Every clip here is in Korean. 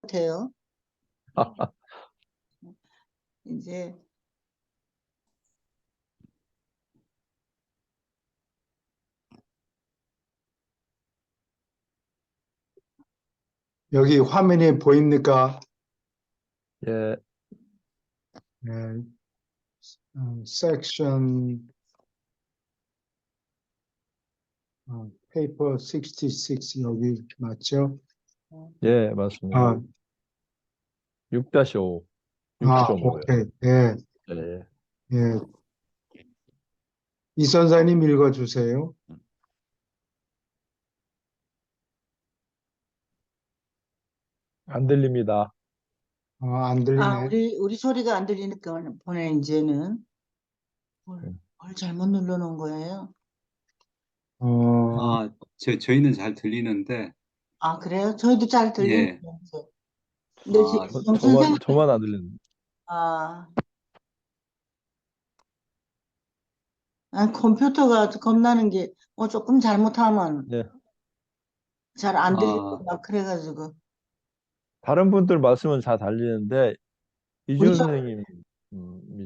같아요. 이제 여기 화면에 보입니까? 예, 네, 섹션 페이퍼 66 여기 맞죠? 예, 맞습니다. 아, 6-5, 6.5요. 오케이. 예, 예, 예. 이 선생님 읽어주세요. 안 들립니다. 안 들리네. 우리 소리가 안 들리니까 보내 이제는 뭘 잘못 눌러놓은 거예요? 어, 저희는 잘 들리는데, 그래요? 저희도 잘 예. 들리는데. 근데 아, 영 선생님, 저만 안 들리는. 아, 컴퓨터가 겁나는 게, 조금 잘못하면 예, 잘 안 들리고 아, 막 그래가지고. 다른 분들 말씀은 잘 들리는데 우리 이지훈 선생님이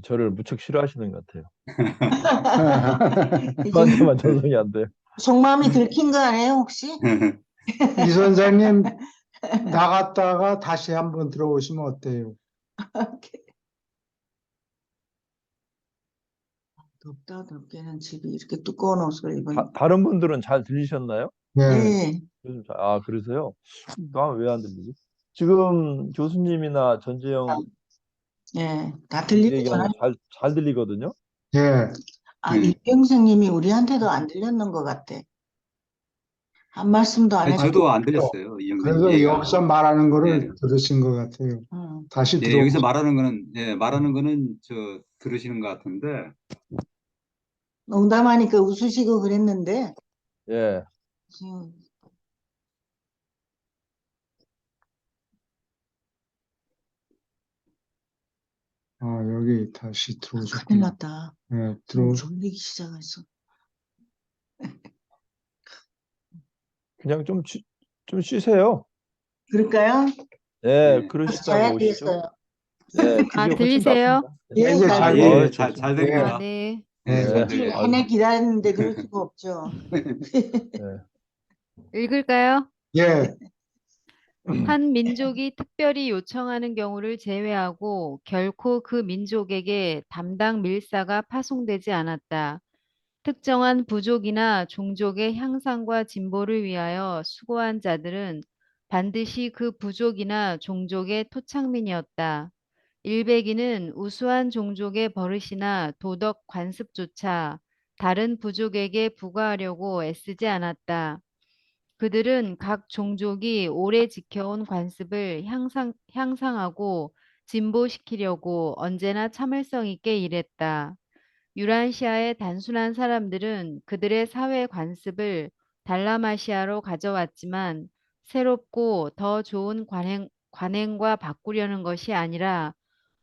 저를 무척 싫어하시는 것 같아요. 이제 저한테만 전송이 안 돼요. 속마음이 들킨 거 아니에요, 혹시? 이 선생님 나갔다가 다시 한번 들어오시면 어때요? 덥다, 덥게는 집이 이렇게 두꺼운 옷을 입은. 다른 분들은 잘 들리셨나요? 네, 예, 그러세요? 왜 안 들리지? 지금 교수님이나 전재영 예, 다 들리기 얘기하는 거 잘 들리거든요. 예. 일병생님이 우리한테도 안 들렸는 것 같아. 한 말씀도 안 아니, 해주고. 저도 안 들렸어요. 이 선생님 그래서 얘기가. 여기서 말하는 거를 예. 들으신 것 같아요. 다시 예, 여기서 들어보세요. 말하는 거는 들으시는 것 같은데, 농담하니까 웃으시고 그랬는데, 예, 지금 여기 다시 큰일 들어오셨군요. 났다. 네, 졸리기 시작했어. 그냥 좀 쉬세요. 그럴까요? 예, 예. 그러시다가 자야 오시죠. 되겠어요. 예, 그게 훨씬 들리세요? 낫습니다. 예, 이제 잘 아, 잘 들려요. 예, 들려요. 잘 예, 들립니다. 네. 예, 잘 예. 일주일 들려요. 내내 기다렸는데 그럴 수가 없죠. 읽을까요? 예, 한 민족이 특별히 요청하는 경우를 제외하고 결코 그 민족에게 담당 밀사가 파송되지 않았다. 특정한 부족이나 종족의 향상과 진보를 위하여 수고한 자들은 반드시 그 부족이나 종족의 토착민이었다. 일베기는 우수한 종족의 버릇이나 도덕 관습조차 다른 부족에게 부과하려고 애쓰지 않았다. 그들은 각 종족이 오래 지켜온 관습을 향상하고 진보시키려고 언제나 참을성 있게 일했다. 유란시아의 단순한 사람들은 그들의 사회 관습을 달라마시아로 가져왔지만 새롭고 더 좋은 관행과 바꾸려는 것이 아니라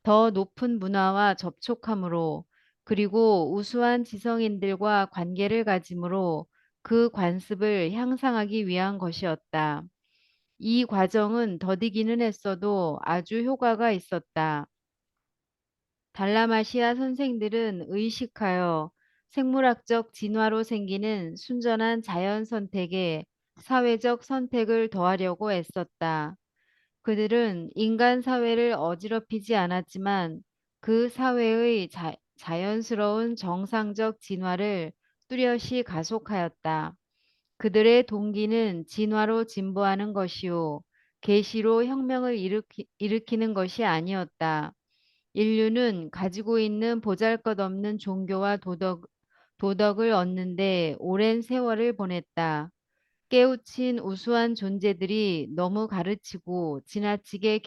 더 높은 문화와 접촉함으로 그리고 우수한 지성인들과 관계를 가짐으로 그 관습을 향상하기 위한 것이었다. 이 과정은 더디기는 했어도 아주 효과가 있었다. 달라마시아 선생들은 의식하여 생물학적 진화로 생기는 순전한 자연 선택에 사회적 선택을 더하려고 애썼다. 그들은 인간 사회를 어지럽히지 않았지만 그 사회의 자연스러운 정상적 진화를 뚜렷이 가속하였다. 그들의 동기는 진화로 진보하는 것이요, 계시로 혁명을 일으키는 것이 아니었다. 인류는 가지고 있는 보잘것없는 종교와 도덕을 얻는데 오랜 세월을 보냈다. 깨우친 우수한 존재들이 너무 가르치고 지나치게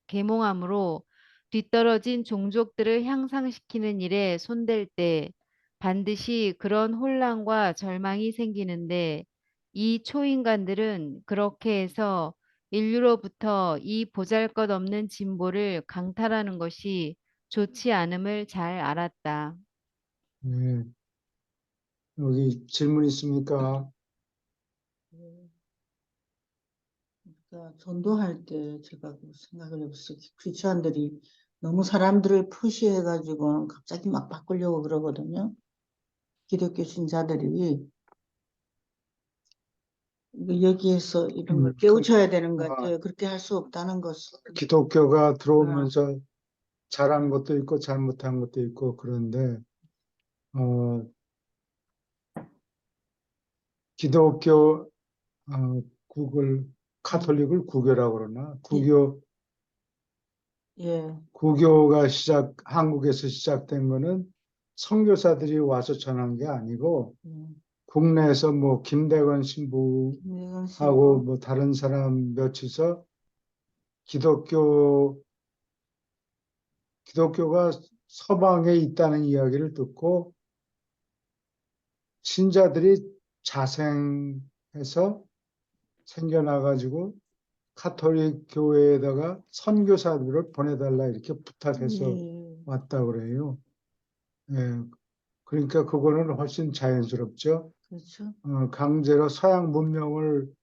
계몽함으로 뒤떨어진 종족들을 향상시키는 일에 손댈 때 반드시 그런 혼란과 절망이 생기는데 이 초인간들은 그렇게 해서 인류로부터 이 보잘것없는 진보를 강탈하는 것이 좋지 않음을 잘 알았다. 예. 여기 질문 있습니까? 그러니까 전도할 때 제가 그 생각을 해봤어요. 크리스천들이 너무 사람들을 푸시해가지고 갑자기 막 바꾸려고 그러거든요. 기독교 신자들이 여기에서 이런 걸 깨우쳐야 되는 것 같아요. 그렇게 할 수 없다는 것을. 기독교가 들어오면서 잘한 것도 있고 잘못한 것도 있고 그런데 기독교 국을 카톨릭을 구교라고 그러나 예, 구교가 한국에서 시작된 거는 선교사들이 와서 전한 게 아니고 국내에서 뭐 김대건 신부하고 김대건 신부. 뭐 다른 사람 몇이서 기독교가 서방에 있다는 이야기를 듣고 신자들이 자생해서 생겨나가지고 카톨릭 교회에다가 선교사들을 보내달라 이렇게 부탁해서 예, 왔다 그래요. 예, 그러니까 그거는 훨씬 자연스럽죠. 그렇죠. 강제로 서양 문명을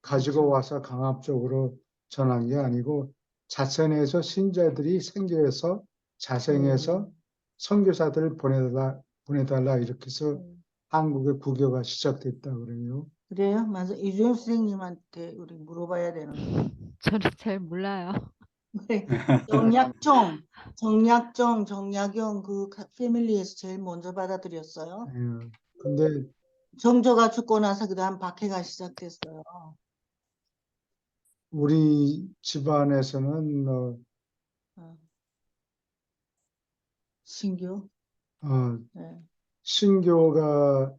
가지고 그렇죠. 와서 강압적으로 전한 게 아니고 자선해서 신자들이 생겨서 자생해서 선교사들을 보내달라 이렇게 해서 한국의 구교가 시작됐다 그래요. 그래요? 맞아. 이주연 선생님한테 우리 물어봐야 되는데. 저는 잘 몰라요. 네. 정약용 그 패밀리에서 제일 먼저 받아들였어요. 예, 근데 정조가 죽고 나서 그다음 박해가 시작됐어요. 우리 집안에서는 어. 신교. 네. 신교가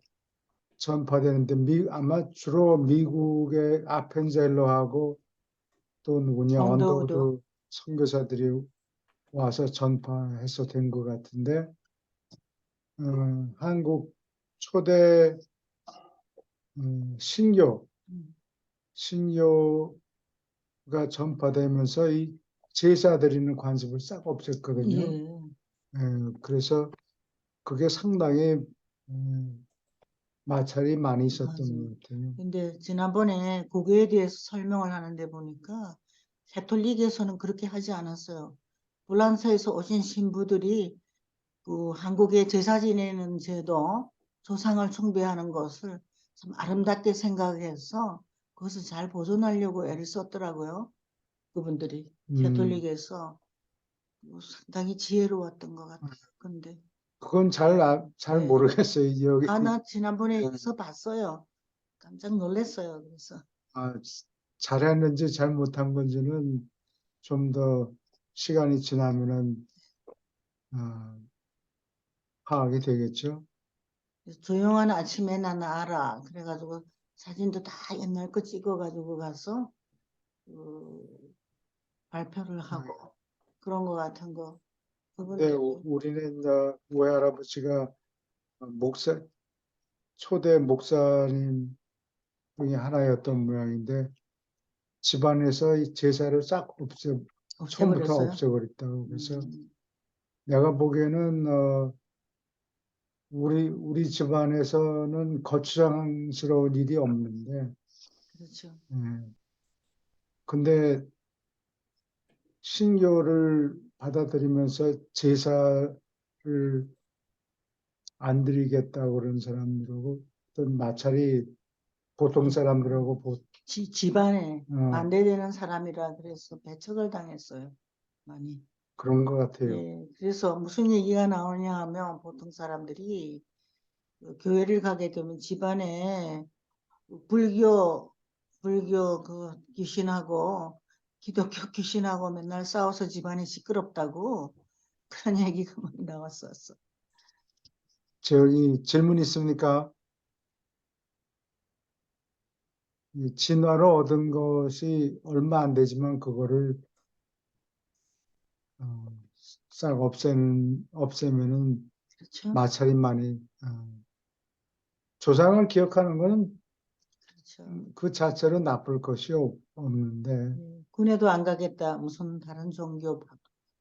전파되는데 아마 주로 미국의 아펜젤러하고 또 누구냐 정도우도. 언더우드 선교사들이 와서 전파해서 된 것 같은데 한국 초대 신교가 전파되면서 이 제사 드리는 관습을 싹 없앴거든요. 예. 그래서 그게 상당히 마찰이 많이 있었던 맞아요. 것 같아요. 근데 지난번에 고교에 대해서 설명을 하는데 보니까 가톨릭에서는 그렇게 하지 않았어요. 불란서에서 오신 신부들이 그 한국의 제사 지내는 제도, 조상을 숭배하는 것을 좀 아름답게 생각해서 그것을 잘 보존하려고 애를 썼더라고요. 그분들이 가톨릭에서 상당히 지혜로웠던 것 같아요. 근데 그건 잘 네. 모르겠어요. 여기 나 지난번에 여기서 봤어요. 깜짝 놀랐어요. 그래서 잘했는지 잘못한 건지는 좀 더 시간이 지나면은 파악이 되겠죠. 조용한 아침에 나는 알아. 그래가지고 사진도 다 옛날 거 찍어가지고 가서 발표를 하고 그런 거 같은 거. 근데 우리는 외할아버지가 초대 목사님 중에 하나였던 모양인데 집안에서 이 제사를 싹 처음부터 없애버렸어요. 없애버렸다고. 그래서 내가 보기에는 우리 집안에서는 거추장스러운 일이 없는데, 그렇죠. 근데 신교를 받아들이면서 제사를 안 드리겠다고 그런 사람들하고 어떤 마찰이 보통 사람들하고 집안에 반대되는 사람이라 그래서 배척을 당했어요. 많이. 그런 것 같아요. 예, 그래서 무슨 얘기가 나오냐 하면 보통 사람들이 교회를 가게 되면 집안에 불교 그 귀신하고 기독교 귀신하고 맨날 싸워서 집안이 시끄럽다고 그런 얘기가 많이 나왔었어. 저기 질문 있습니까? 이 진화로 얻은 것이 얼마 안 되지만 그거를 싹 없애면은 그렇죠? 마찰이 많이 조상을 기억하는 거는 그렇죠. 그 자체로 나쁠 것이 없는데 군에도 안 가겠다. 무슨 다른 종교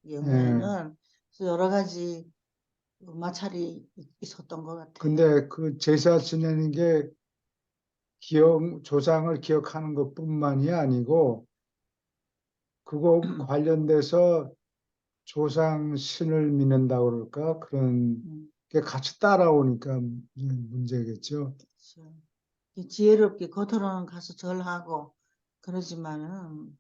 경우에는 그래서 여러 가지 마찰이 있었던 것 같아요. 근데 그 제사 지내는 게 조상을 기억하는 것뿐만이 아니고 그거 관련돼서 조상 신을 믿는다고 그럴까? 그런 음, 게 같이 따라오니까 문제겠죠. 그렇죠. 이 지혜롭게 겉으로는 가서 절하고 그러지만은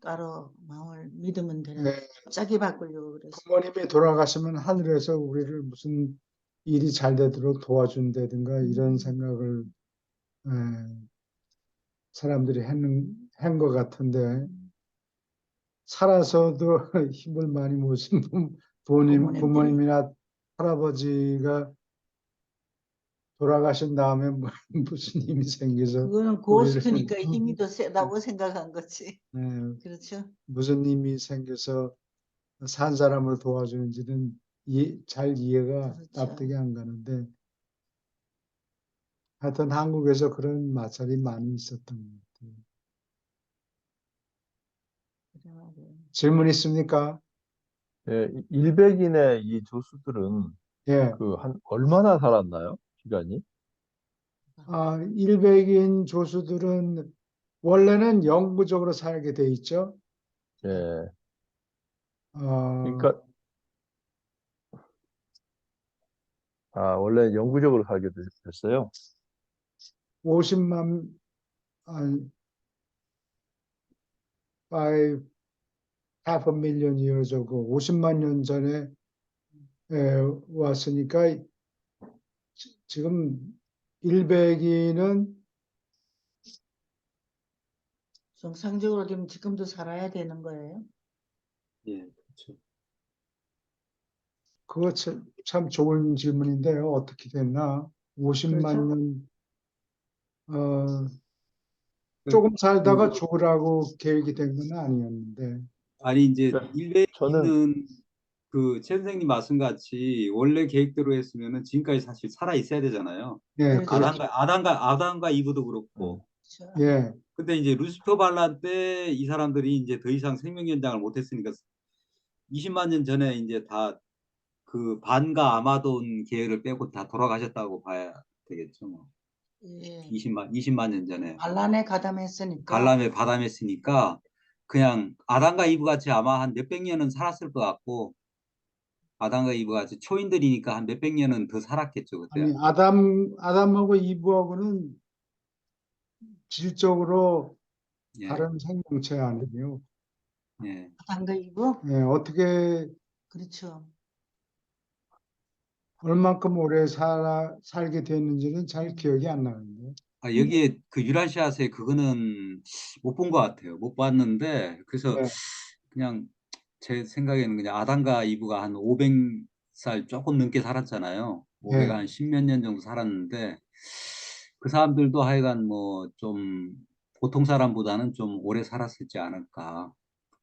따로 마음을 믿으면 되는 예, 갑자기 바꾸려고 그래서 부모님이 돌아가시면 하늘에서 우리를 무슨 일이 잘 되도록 도와준다든가 이런 생각을 예, 사람들이 한 것 같은데 살아서도 힘을 많이 못 쓴 부모님들이 부모님이나 할아버지가 돌아가신 다음에 무슨 힘이 생겨서 그거는 우리를 고수니까 힘이 더 세다고 생각한 거지. 예, 그렇죠? 무슨 힘이 생겨서 산 사람을 도와주는지는 잘 이해가 그렇죠. 납득이 안 가는데 하여튼 한국에서 그런 마찰이 많이 있었던 것 같아요. 그래 말이에요. 질문 있습니까? 예, 100인의 이 조수들은 예. 그 한 얼마나 살았나요? 기간이? 100인 조수들은 원래는 영구적으로 살게 돼 있죠. 예. 어, 그러니까 원래 영구적으로 살게 됐어요. 50만, 아니, by half a million years ago, 50만 년 전에 왔으니까 지금 100인은 정상적으로 되면 지금도 살아야 되는 거예요. 예, 그렇죠. 그거 참 좋은 질문인데요. 어떻게 됐나? 50만 그렇죠? 년, 어, 그, 조금 살다가 그, 죽으라고 계획이 된 건 아니었는데, 아니 이제 그러니까 일베에 저는 있는 그 최 선생님 말씀같이 원래 계획대로 했으면은 지금까지 사실 살아 있어야 되잖아요. 예, 그렇죠. 그렇죠. 아담과 이브도 그렇고. 그렇죠. 예, 근데 이제 루시퍼 반란 때 이 사람들이 이제 더 이상 생명 연장을 못했으니까 20만 년 전에 이제 다 그 반과 아마돈 계열을 빼고 다 돌아가셨다고 봐야 되겠죠. 뭐. 예. 20만 년 전에 반란에 가담했으니까 갈람에 바담했으니까 그냥 아담과 이브 같이 아마 한 몇백 년은 살았을 것 같고 아담과 이브 같이 초인들이니까 한 몇백 년은 더 살았겠죠 그때. 아니, 아담하고 이브하고는 질적으로 예, 다른 생명체 아니에요. 예. 아담과 이브 예, 어떻게, 그렇죠. 얼만큼 오래 살게 됐는지는 잘 기억이 안 나는데. 여기에 그 유라시아스에 그거는 못 본 것 같아요. 못 봤는데 그래서 예, 그냥 제 생각에는 그냥 아담과 이브가 한 500살 조금 넘게 살았잖아요. 500 예. 한 10몇 년 정도 살았는데 그 사람들도 하여간 뭐 좀 보통 사람보다는 좀 오래 살았을지 않을까.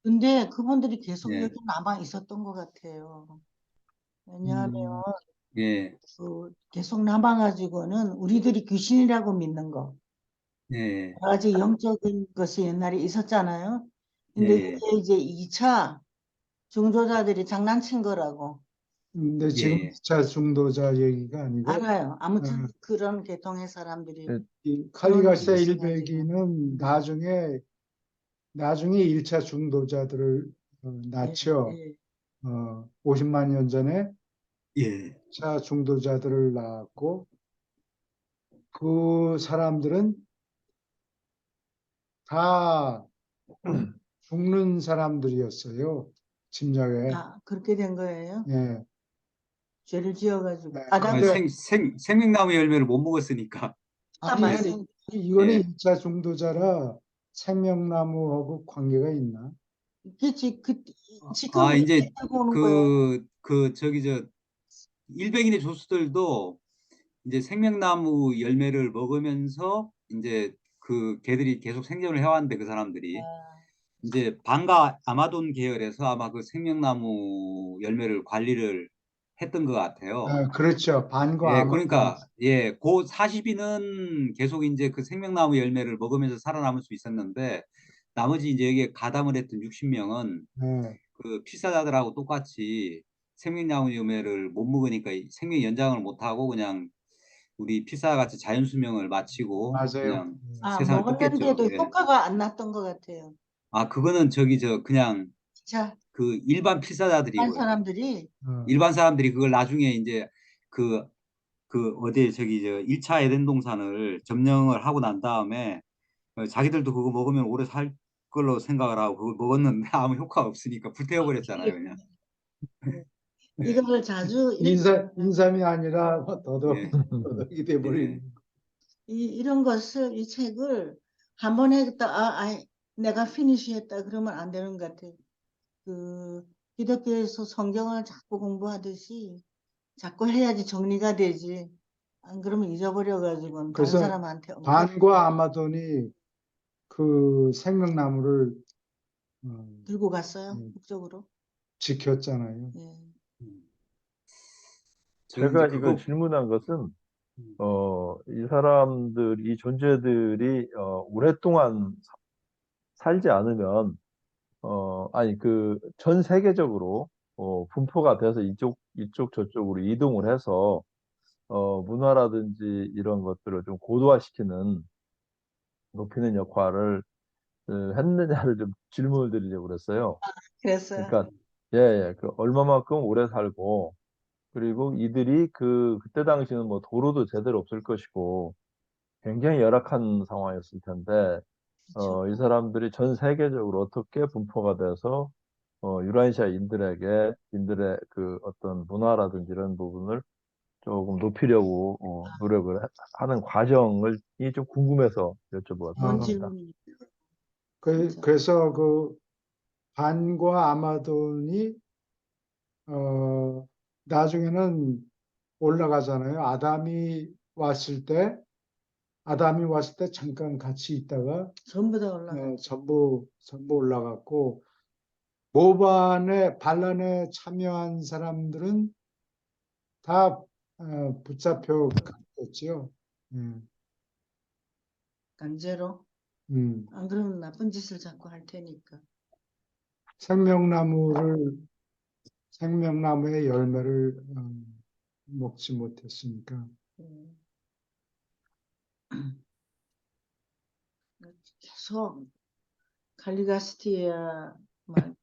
근데 그분들이 계속 예, 여기 남아 있었던 것 같아요. 왜냐하면 음, 예, 계속 남아가지고는 우리들이 귀신이라고 믿는 거, 예, 여러 가지 영적인 것이 옛날에 있었잖아요. 예, 근데 예, 이게 이제 2차 중조자들이 장난친 거라고 근데 예, 지금 예. 2차 중도자 얘기가 아니고, 알아요. 어, 아무튼 그런 계통의 사람들이 예, 이 그런 칼리가시아 짓을 가지고 100기는 나중에 1차 중도자들을 예, 낳죠. 예. 50만 년 전에 예. 1차 중도자들을 낳았고, 그 사람들은 다 죽는 사람들이었어요. 짐작에. 그렇게 된 거예요. 예. 죄를 지어가지고 아니, 근데, 생명나무 열매를 못 먹었으니까. 아니, 예, 이거는 예. 2차 중도자라 생명나무하고 관계가 있나? 있겠지. 지금 우리 이제 들고 오는 거예요. 저기 100인의 조수들도 이제 생명나무 열매를 먹으면서 이제 그 개들이 계속 생존을 해왔는데 그 사람들이 아, 이제 반가 아마돈 계열에서 아마 그 생명나무 열매를 관리를 했던 것 같아요. 그렇죠. 반과 예, 아마존. 그러니까 예, 고 40인은 계속 이제 그 생명나무 열매를 먹으면서 살아남을 수 있었는데 나머지 이제 여기에 가담을 했던 60명은 예. 그 필사자들하고 똑같이 생명나무 열매를 못 먹으니까 생명 연장을 못 하고 그냥 우리 필사같이 자연수명을 마치고 맞아요. 그냥 아, 세상을 뜯겠죠. 먹었는데도 예. 효과가 안 났던 것 같아요. 아, 그거는 그냥 자, 그 일반 한 필사자들이고요. 사람들이 일반 사람들이 그걸 나중에 이제 그 어디 저기 1차 에덴 동산을 점령을 하고 난 다음에 자기들도 그거 먹으면 오래 살 걸로 생각을 하고 그걸 먹었는데 아무 효과가 없으니까 불태워버렸잖아요, 그냥. 이걸 자주 인삼이 아니라 예. 더덕이 돼버린. 예. 이런 것을 이 책을 한 번 했다 내가 피니시했다 그러면 안 되는 것 같아요. 그 기독교에서 성경을 자꾸 공부하듯이 자꾸 해야지 정리가 되지. 안 그러면 잊어버려가지고 다른 그래서 사람한테 반과 아마돈이 그 생명나무를 들고 갔어요. 음. 북쪽으로. 지켰잖아요. 예. 저는 제가 이제 이걸 그거 질문한 것은 이 사람들, 이 존재들이 오랫동안 살지 않으면 아니 그 전 세계적으로 분포가 돼서 이쪽 저쪽으로 이동을 해서 문화라든지 이런 것들을 좀 고도화시키는 높이는 역할을 했느냐를 좀 질문을 드리려고 그랬어요. 그랬어요. 그러니까 예, 그 얼마만큼 오래 살고 그리고 이들이 그때 당시는 뭐 도로도 제대로 없을 것이고 굉장히 열악한 상황이었을 텐데 그렇죠. 이 사람들이 전 세계적으로 어떻게 분포가 돼서 유라시아인들의 그 어떤 문화라든지 이런 부분을 조금 높이려고 노력을 하는 과정을 좀 궁금해서 여쭤보았던 좋은 아, 겁니다. 질문이에요. 진짜. 그래서 그 반과 아마돈이 나중에는 올라가잖아요. 아담이 왔을 때 잠깐 같이 있다가 전부 다 올라가. 전부 올라갔고 반란에 참여한 사람들은 다 붙잡혀 갔겠지요. 강제로. 음. 안 그러면 나쁜 짓을 자꾸 할 테니까. 생명나무의 열매를 먹지 못했으니까. 음. 계속 말,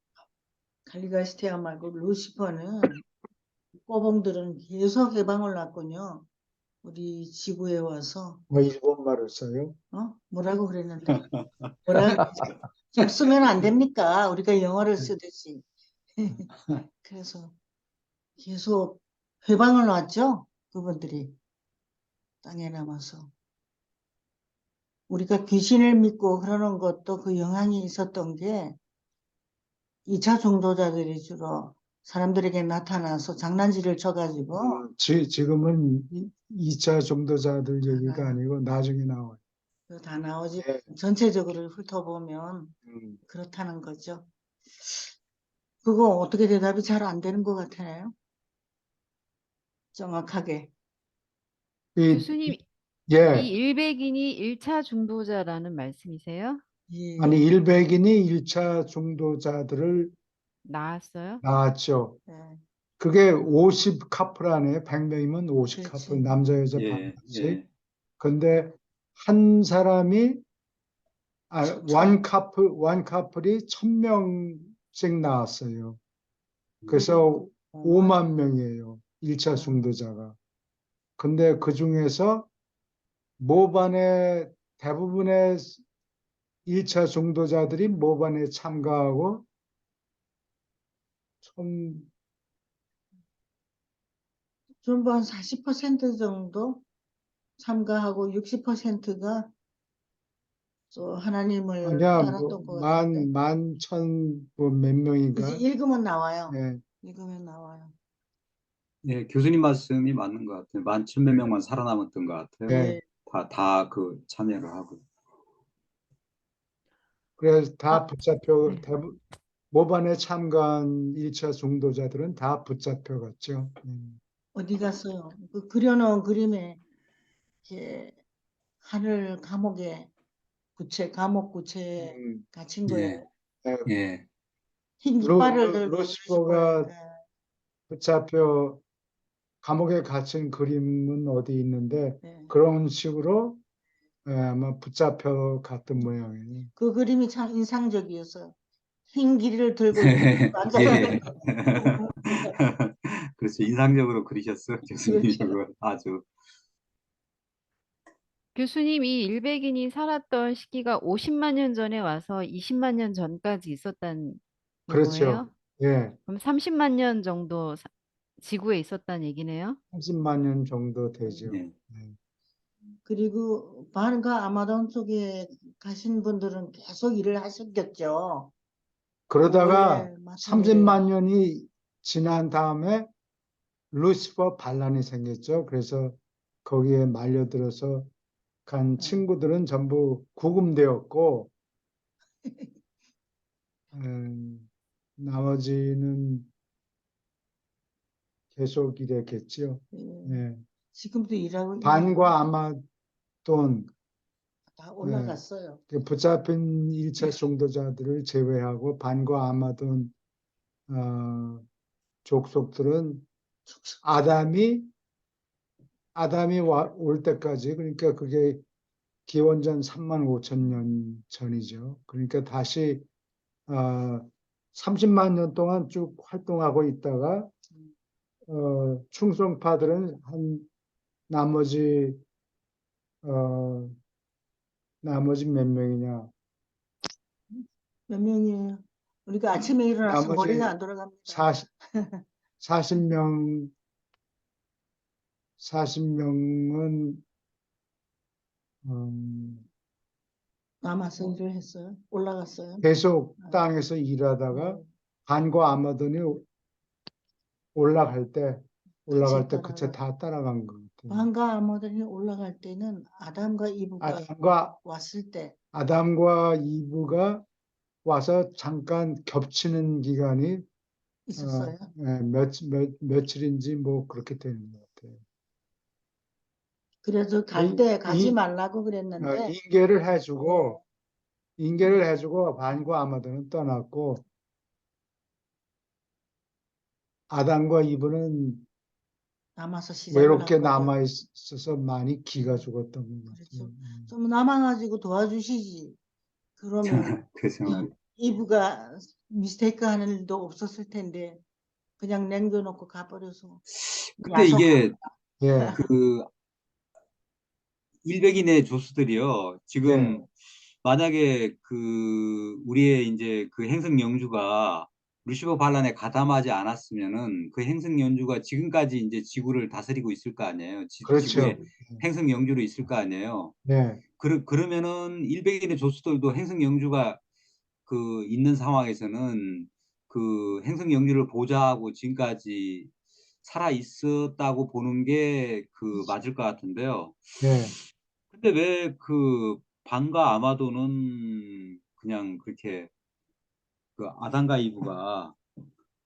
갈리가스티아 말고 루시퍼는 꼬봉들은 계속 해방을 났군요. 우리 지구에 와서. 뭐 일본말을 써요? 뭐라고 그랬는데? 좀 쓰면 안 됩니까? 우리가 영어를 쓰듯이. 그래서 계속 해방을 놨죠. 그분들이 땅에 남아서. 우리가 귀신을 믿고 그러는 것도 그 영향이 있었던 게 2차 종도자들이 주로 사람들에게 나타나서 장난질을 쳐가지고 지금은 2차 종도자들 얘기가 나가요. 아니고 나중에 나와요. 그거 다 나오지. 예. 전체적으로 훑어보면 음. 그렇다는 거죠. 그거 어떻게 대답이 잘 안 되는 것 같아요. 정확하게. 교수님, 예. 이 일백인이 1차 중도자라는 말씀이세요? 예. 아니 100인이 1차 중도자들을 나왔어요? 낳았죠. 예. 그게 50카프라네. 100명이면 50카프. 그렇지. 남자 여자 예, 반씩. 예. 근데 한 사람이 원카플이 1000명씩 나왔어요. 그래서 5만 명이에요. 1차 중도자가. 근데 그 중에서 모반의 대부분의 1차 중도자들이 모반에 참가하고 전부 한 40% 정도 참가하고 60%가 또 하나님을 아니야 따랐던 것 같은데. 뭐 몇 명인가. 그치, 읽으면 나와요. 예. 읽으면 나와요. 예, 교수님 말씀이 맞는 것 같아요. 11,000몇 명만 살아남았던 것 같아요. 예. 예. 다 그 참여를 하고. 그래서 다 붙잡혀 네. 모반에 참가한 1차 중도자들은 다 붙잡혀 갔죠. 어디 갔어요? 그 그려놓은 그림에 이렇게 하늘 감옥에 감옥 구체에 음, 갇힌 예, 거예요. 예. 예, 흰 깃발을 들고 루시퍼가 붙잡혀 감옥에 갇힌 그림은 어디 있는데 네. 그런 식으로 아마 붙잡혀 갔던 모양이에요. 그 그림이 참 인상적이어서 흰 길이를 들고 이렇게 앉아가는 예. 그렇죠. 인상적으로 그리셨어요, 교수님이 그렇죠. 그걸 아주. 교수님, 이 일백인이 살았던 시기가 50만 년 전에 와서 20만 년 전까지 있었다는 그렇죠. 용어예요? 예, 그럼 30만 년 정도 지구에 있었다는 얘기네요? 30만 년 정도 되죠. 예. 예. 그리고 반과 아마존 쪽에 가신 분들은 계속 일을 하셨겠죠. 그러다가 원래 맡은 일을. 30만 년이 지난 다음에 루시퍼 반란이 생겼죠. 그래서 거기에 말려들어서 간 네. 친구들은 전부 구금되었고, 나머지는 계속 일했겠죠. 예. 예. 지금도 일하고 있는 반과 아마돈, 다 올라갔어요. 그 붙잡힌 1차 중도자들을 제외하고 반과 아마돈 족속들은 아담이 올 때까지, 그러니까 그게 기원전 3만 5천 년 전이죠. 그러니까 다시 30만 년 동안 쭉 활동하고 있다가 충성파들은 나머지 어, 나머지 몇 명이냐? 몇 명이에요? 우리가 아침에 일어나서 나머지 머리가 안 돌아갑니다. 40명 40명은 남아서 일을 했어요. 올라갔어요. 계속 땅에서 일하다가 네. 반과 아마돈이 올라갈 때 그때 다 따라간 것 같아요. 반과 아마존이 올라갈 때는 아담과 이브가 왔을 때 아담과 이브가 와서 잠깐 겹치는 기간이 있었어요. 며칠인지 뭐 그렇게 되는 것 같아요. 그래서 갈 때 가지 이- 말라고 그랬는데 인계를 해주고 반과 아마도는 떠났고 아담과 이브는 남아서 시작을 외롭게 한 거죠. 남아 있어서 많이 기가 죽었던 것 그렇죠. 같아요. 좀 남아가지고 도와주시지. 그러면 그래서 이브가 미스테이크 하는 일도 없었을 텐데 그냥 남겨놓고 가버려서 근데 이게 예, 그 일백인의 조수들이요. 지금 예, 만약에 그 우리의 이제 그 행성 영주가 루시퍼 반란에 가담하지 않았으면은 그 행성 영주가 지금까지 이제 지구를 다스리고 있을 거 아니에요. 지구에 그렇죠. 행성 영주로 있을 거 아니에요. 예, 그러면은 일백인의 조수들도 행성 영주가 그 있는 상황에서는 그 행성 영주를 보좌하고 지금까지 살아 있었다고 보는 게 그 맞을 것 같은데요. 예. 근데 왜 그 반과 아마도는 그냥 그렇게 그 아담과 이브가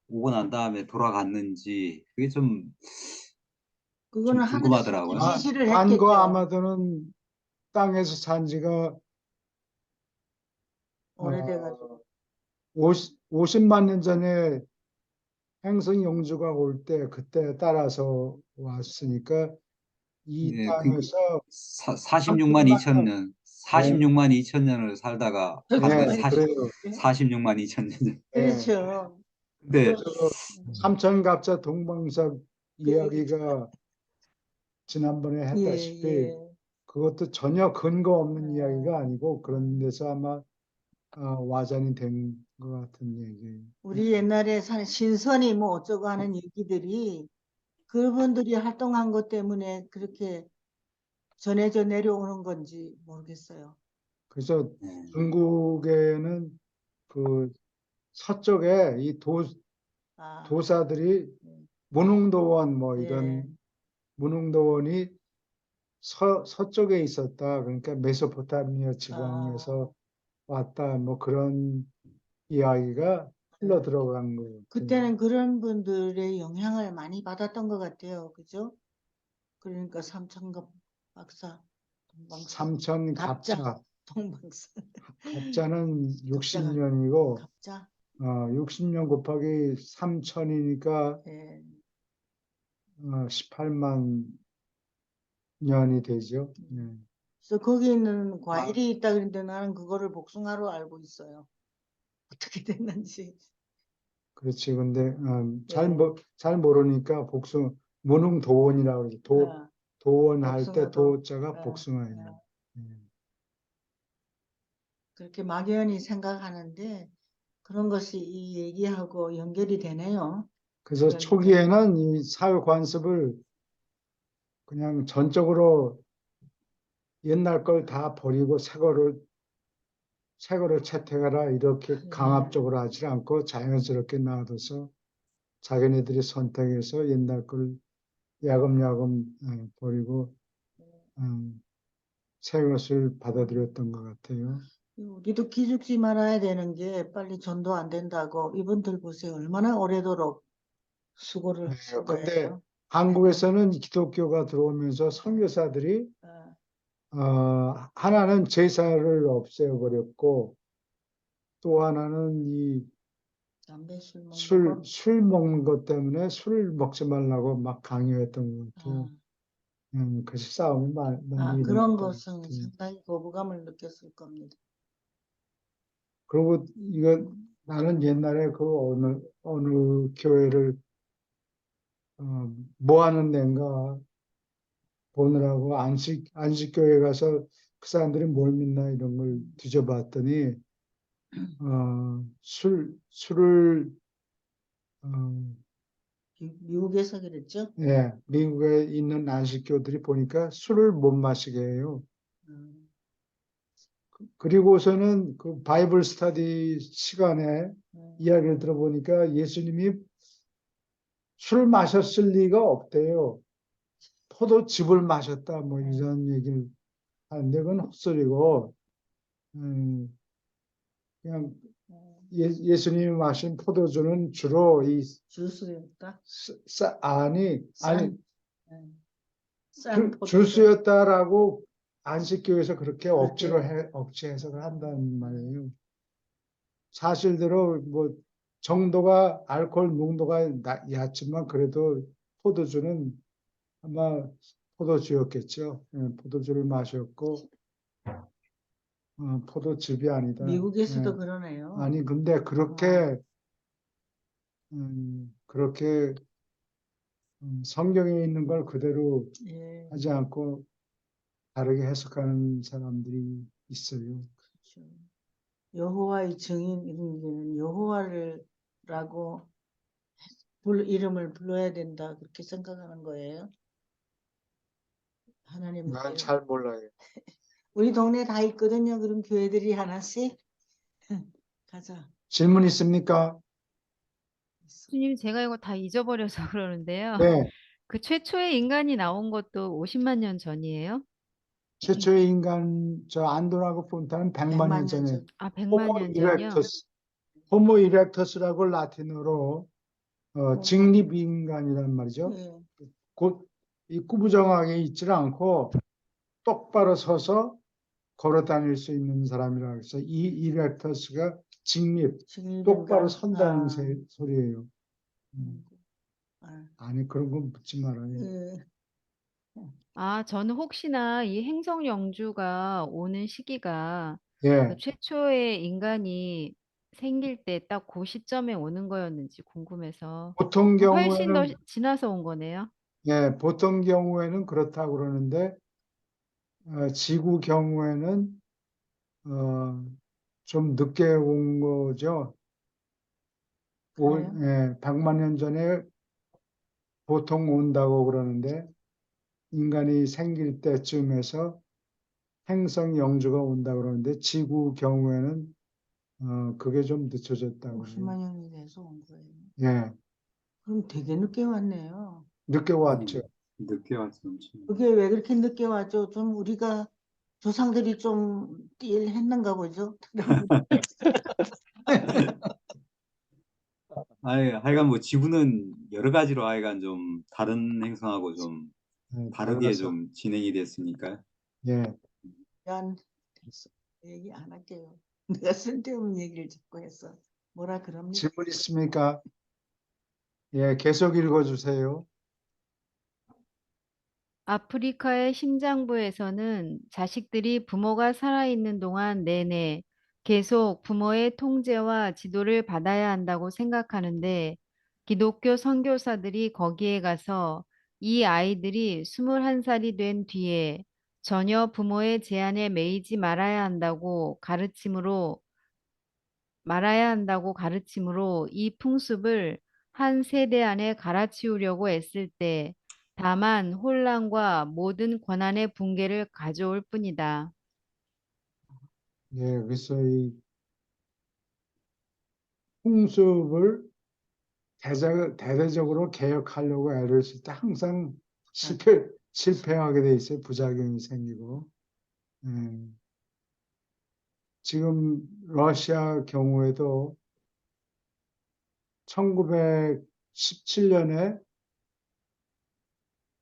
오고 난 다음에 돌아갔는지 그게 좀 그거는 하늘에서 궁금하더라고요. 지시를 반과 했겠죠. 아마도는 땅에서 산 지가 오래돼가지고. 50만 년 전에 행성 영주가 올 때 그때 따라서 왔으니까 이 예, 그 땅에서 46만 2천 년, 예, 46만 2천 년을 살다가 간 거예요. 예, 그래요. 46만 2천 년. 예. 그렇죠. 근데 삼천갑자 동방석 그, 이야기가 지난번에 예, 했다시피 예. 그것도 전혀 근거 없는 이야기가 아니고 그런 데서 아마 와전이 된 것 같은 얘기예요. 우리 옛날에 산 신선이 뭐 어쩌고 하는 얘기들이 그분들이 활동한 것 때문에 그렇게 전해져 내려오는 건지 모르겠어요. 그래서 예, 중국에는 그 서쪽에 이 아, 도사들이 예. 문흥도원 뭐 예. 이런 문흥도원이 서쪽에 있었다. 그러니까 메소포타미아 지방에서 왔다. 뭐 그런 이야기가 흘러 들어간 것 같아요. 그때는 그런 분들의 영향을 많이 받았던 것 같아요. 그죠? 그러니까 삼천갑 박사, 동방사, 삼천 갑자. 동방사, 갑자는 갑자가 60년이고 갑자. 60년 곱하기 3000이니까 예. 18만 년이 되죠. 예. 그래서 거기는 과일이 있다 그랬는데 나는 그거를 복숭아로 알고 있어요. 어떻게 됐는지. 그렇지. 근데 네. 잘 모르니까 무능도원이라고 그러죠. 아, 도원할 때 복숭아도. 도자가 아, 복숭아예요. 예. 그렇게 막연히 생각하는데 그런 것이 이 얘기하고 연결이 되네요. 그래서 그러니까 초기에는 이 사회 관습을 그냥 전적으로 옛날 걸 다 버리고 새 거를 채택하라 이렇게 강압적으로 하지 않고 자연스럽게 놔둬서 자기네들이 선택해서 옛날 걸 야금야금 버리고 새 것을 받아들였던 것 같아요. 우리도 기죽지 말아야 되는 게 빨리 전도 안 된다고 이분들 보세요. 얼마나 오래도록 수고를 하신 근데 거예요. 한국에서는 기독교가 들어오면서 선교사들이 아, 하나는 제사를 없애버렸고 또 하나는 이 담배 술 먹는 거. 술 먹는 것 때문에 술을 먹지 말라고 막 강요했던 것 같아요. 그래서 싸움이 많이 그런 일어났던 것 것은 같아요. 상당히 거부감을 느꼈을 겁니다. 그리고 나는 옛날에 그 어느 교회를 뭐 하는 데인가 보느라고 안식교회 가서 그 사람들이 뭘 믿나 이런 걸 뒤져봤더니 술을 어, 미국에서 그랬죠? 예, 미국에 있는 안식교들이 보니까 술을 못 마시게 해요. 음, 그리고서는 그 바이블 스터디 시간에 음, 이야기를 들어보니까 예수님이 술 마셨을 리가 없대요. 포도즙을 마셨다 뭐 이런 얘기를 하는데 그건 헛소리고 그냥 예수님이 마신 포도주는 주로 이 주스였다. 아니 싼 포도주. 주스였다라고 안식교에서 그렇게 억지로 그렇게. 억지 해석을 한다는 말이에요. 사실대로 뭐 정도가 알코올 농도가 얕지만 그래도 포도주는 아마 포도주였겠죠. 예, 포도주를 마셨고 포도즙이 아니다. 미국에서도 예. 그러네요. 아니 근데 그렇게 성경에 있는 걸 그대로 예, 하지 않고 다르게 해석하는 사람들이 있어요. 그렇죠. 여호와의 증인 이런 데는 여호와를라고 이름을 불러야 된다 그렇게 생각하는 거예요. 하나님의 난 이름. 잘 몰라요. 우리 동네 다 있거든요. 그럼 교회들이 하나씩 가자. 질문 있습니까? 주님, 제가 이거 다 잊어버려서 그러는데요. 네. 그 최초의 인간이 나온 것도 50만 년 전이에요? 최초의 인간 저 안도라고 폰타는 100만 년 100만 년 전에 전. 아, 100만 호모 년 전이요? 이렉터스 호모 이렉터스라고 라틴어로 직립 인간이란 말이죠. 예. 곧 이 구부정하게 있지 않고 똑바로 서서 걸어 다닐 수 있는 사람이라고 해서 이 이렉터스가 똑바로 직립인간. 선다는 소리예요. 아, 아니 그런 건 묻지 말아요. 예. 아, 저는 혹시나 이 행성 영주가 오는 시기가 그 예, 최초의 인간이 생길 때 딱 그 시점에 오는 거였는지 궁금해서 보통 훨씬 더 경우에는 지나서 온 거네요. 보통 경우에는 그렇다고 그러는데 지구 경우에는 어, 좀 늦게 온 거죠. 그래요? 100만 년 전에 보통 온다고 그러는데 인간이 생길 때쯤에서 행성 영주가 온다고 그러는데 지구 경우에는 그게 좀 늦춰졌다고 해요. 50만 년이 돼서 온 거예요. 예, 그럼 되게 늦게 왔네요. 늦게 왔죠. 늦게 왔어. 엄청. 그게 왜 그렇게 늦게 왔죠? 좀 우리가 조상들이 좀 딜했는가 보죠? 하여간 뭐 지구는 여러 가지로 하여간 좀 다른 행성하고 좀 다르게 달라서 좀 진행이 됐으니까. 예, 미안, 됐어. 얘기 안 할게요. 내가 쓸데없는 얘기를 자꾸 했어. 뭐라 그럽니까? 질문 있습니까? 예, 계속 읽어주세요. 아프리카의 심장부에서는 자식들이 부모가 살아있는 동안 내내 계속 부모의 통제와 지도를 받아야 한다고 생각하는데 기독교 선교사들이 거기에 가서 이 아이들이 21살이 된 뒤에 전혀 부모의 제한에 매이지 말아야 한다고 가르침으로 이 풍습을 한 세대 안에 갈아치우려고 애쓸 때 다만 혼란과 모든 권한의 붕괴를 가져올 뿐이다. 예, 그래서 이 풍습을 대대적으로 개혁하려고 애를 쓸 때 항상 실패하게 돼 있어요. 부작용이 생기고. 예. 지금 러시아 경우에도 1917년에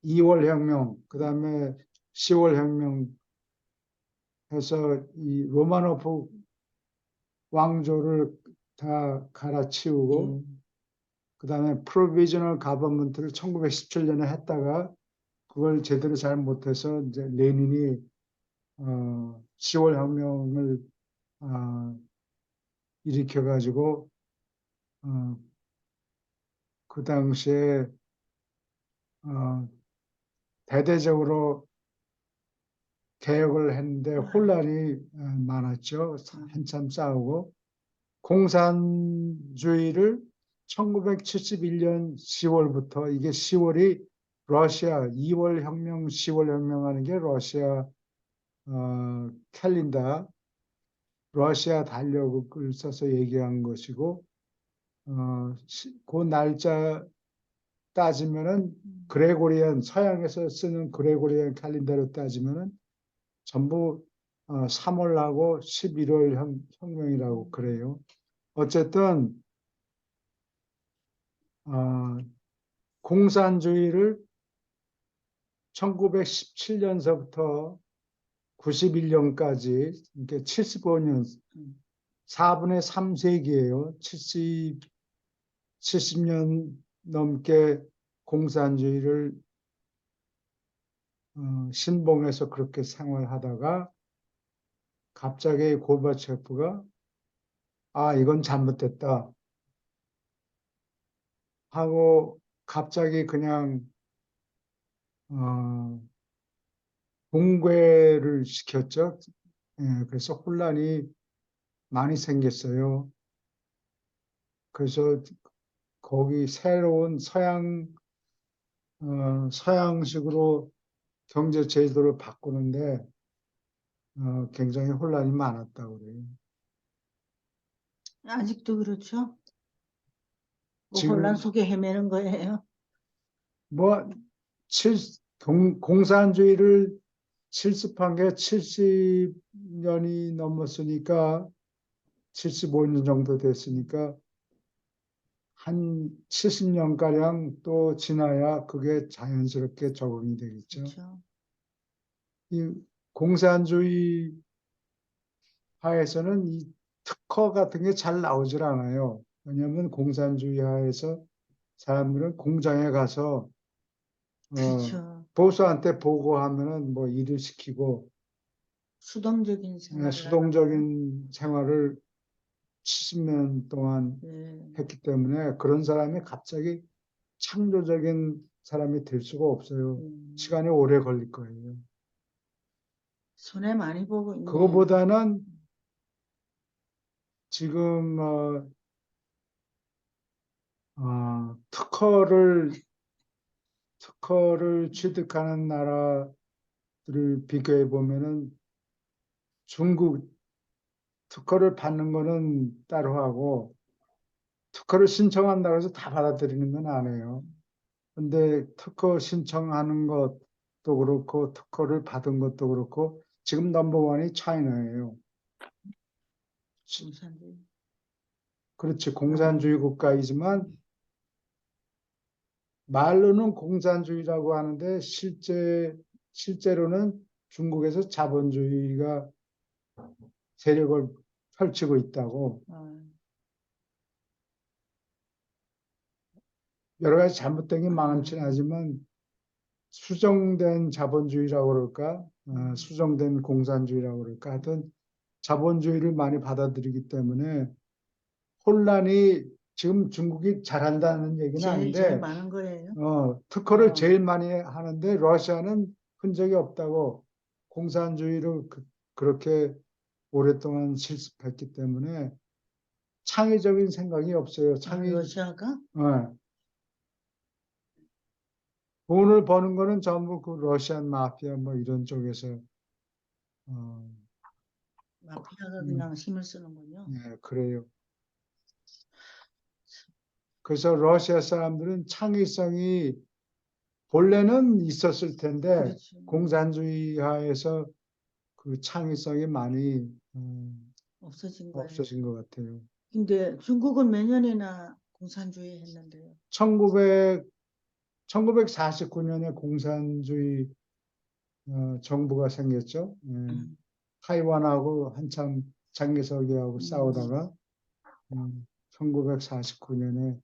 2월 혁명, 그 다음에 10월 혁명 해서 이 로마노프 왕조를 다 갈아치우고 그 다음에 프로비저널 가버먼트를 1917년에 했다가 그걸 제대로 잘 못해서 이제 레닌이 10월 혁명을 일으켜가지고 그 당시에 대대적으로 개혁을 했는데 혼란이 많았죠. 한참 싸우고 공산주의를 1971년 10월부터 이게 10월이 러시아 2월 혁명, 10월 혁명하는 게 러시아 캘린더, 러시아 달력을 써서 얘기한 것이고 그 날짜 따지면은 그레고리안 서양에서 쓰는 그레고리안 캘린더로 따지면은 전부 3월하고 11월 혁명이라고 그래요. 어쨌든 공산주의를 1917년서부터 91년까지 이렇게 75년 4분의 3세기예요. 70년 넘게 공산주의를 신봉해서 그렇게 생활하다가 갑자기 고르바초프가 이건 잘못됐다 하고 갑자기 그냥 붕괴를 시켰죠. 예, 그래서 혼란이 많이 생겼어요. 그래서 거기 새로운 서양식으로 경제 제도를 바꾸는데 굉장히 혼란이 많았다고 그래요. 아직도 그렇죠? 그 지금 혼란 속에 헤매는 거예요. 뭐 공산주의를 실습한 게 70년이 넘었으니까 75년 정도 됐으니까 한 70년가량 또 지나야 그게 자연스럽게 적응이 되겠죠. 그렇죠. 이 공산주의 하에서는 이 특허 같은 게 잘 나오질 않아요. 왜냐하면 공산주의 하에서 사람들은 공장에 가서 그렇죠. 보수한테 보고하면은 뭐 일을 시키고 수동적인 생활을 하는 수동적인 생활을 70년 동안 거예요. 했기 때문에 그런 사람이 갑자기 창조적인 사람이 될 수가 없어요. 시간이 오래 걸릴 거예요. 손해 많이 보고 있네. 그거보다는 지금 특허를 취득하는 나라들을 비교해 보면은 중국 특허를 받는 거는 따로 하고 특허를 신청한다고 해서 다 받아들이는 건 아니에요. 근데 특허 신청하는 것도 그렇고 특허를 받은 것도 그렇고 지금 넘버원이 차이나예요. 공산주의. 그렇지, 공산주의 국가이지만 말로는 공산주의라고 하는데 실제로는 중국에서 자본주의가 세력을 펼치고 있다고. 여러 가지 잘못된 게 많긴 하지만 수정된 자본주의라고 그럴까? 수정된 공산주의라고 그럴까? 하여튼 자본주의를 많이 받아들이기 때문에 혼란이 지금 중국이 잘한다는 얘기는 제일 아닌데 많은 거예요. 특허를 어. 제일 많이 하는데 러시아는 흔적이 없다고 공산주의를 그렇게 오랫동안 실습했기 때문에 창의적인 생각이 없어요. 러시아가? 돈을 버는 거는 전부 그 러시안 마피아 뭐 이런 쪽에서 마피아가 그냥 힘을 쓰는군요. 예, 그래요. 그래서 러시아 사람들은 창의성이 본래는 있었을 텐데 그렇지. 공산주의 하에서 그 창의성이 많이 없어진 거예요. 없어진 것 같아요. 근데 중국은 몇 년이나 공산주의 했는데요. 1949년에 공산주의 정부가 생겼죠. 타이완하고 한참 장개석이하고 싸우다가 1949년에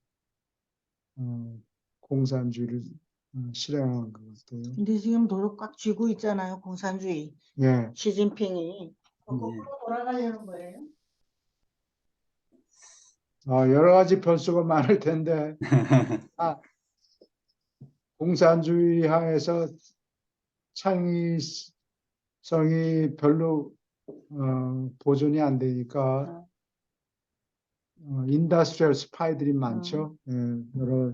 공산주의를 실행한 것 같아요. 근데 지금 도로 꽉 쥐고 있잖아요. 공산주의. 예, 시진핑이 거꾸로 돌아가려는 거예요. 여러 가지 변수가 많을 텐데 공산주의 하에서 창의성이 별로 보존이 안 되니까 인더스트리얼 스파이들이 많죠. 예, 여러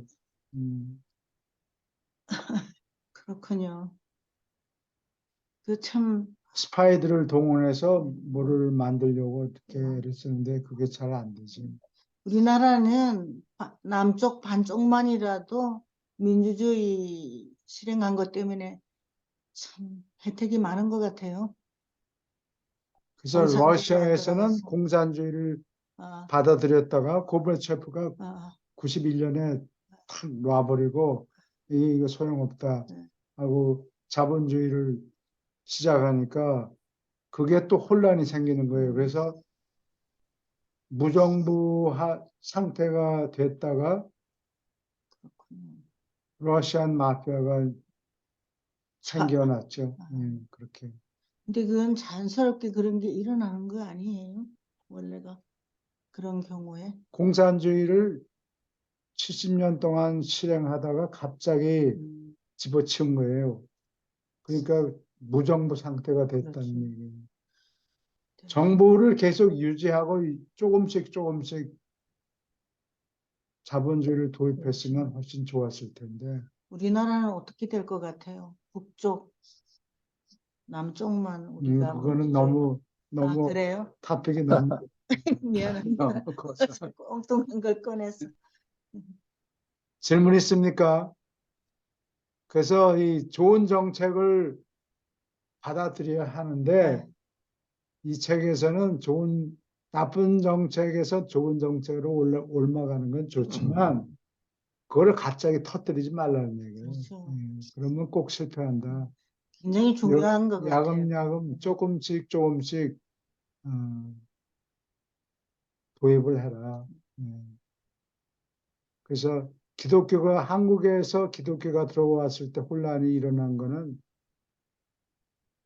그렇군요. 그 참 스파이들을 동원해서 뭐를 만들려고 어떻게 애를 쓰는데 그게 잘 안 되지. 우리나라는 남쪽 반쪽만이라도 민주주의 실행한 것 때문에 참 혜택이 많은 것 같아요. 그래서 공산주의 안 러시아에서는 들어가서. 공산주의를 아, 받아들였다가 고르바초프가 아, 91년에 탁 놔버리고 이거 소용없다 네. 하고 자본주의를 시작하니까 그게 또 혼란이 생기는 거예요. 그래서 무정부 상태가 됐다가 그렇군요. 러시안 마피아가 생겨났죠. 그렇게. 근데 그건 자연스럽게 그런 게 일어나는 거 아니에요? 원래가 그런 경우에. 공산주의를 70년 동안 실행하다가 갑자기 음, 집어치운 거예요. 그러니까 무정부 상태가 됐다는 그렇죠. 얘기예요. 네. 정부를 계속 유지하고 조금씩 자본주의를 도입했으면 그렇죠. 훨씬 좋았을 텐데. 우리나라는 어떻게 될 것 같아요? 북쪽, 남쪽만 우리가 그거는 민주주의로. 너무 그래요? 토픽이 너무 미안합니다. 커서. 엉뚱한 걸 꺼내서. 질문 있습니까? 그래서 이 좋은 정책을 받아들여야 하는데 네. 이 책에서는 나쁜 정책에서 좋은 정책으로 옮아가는 건 좋지만 그거를 갑자기 터뜨리지 말라는 얘기예요. 그렇죠. 그러면 꼭 실패한다. 굉장히 중요한 것 같아요. 야금야금 조금씩 도입을 해라. 그래서 한국에서 기독교가 들어왔을 때 혼란이 일어난 거는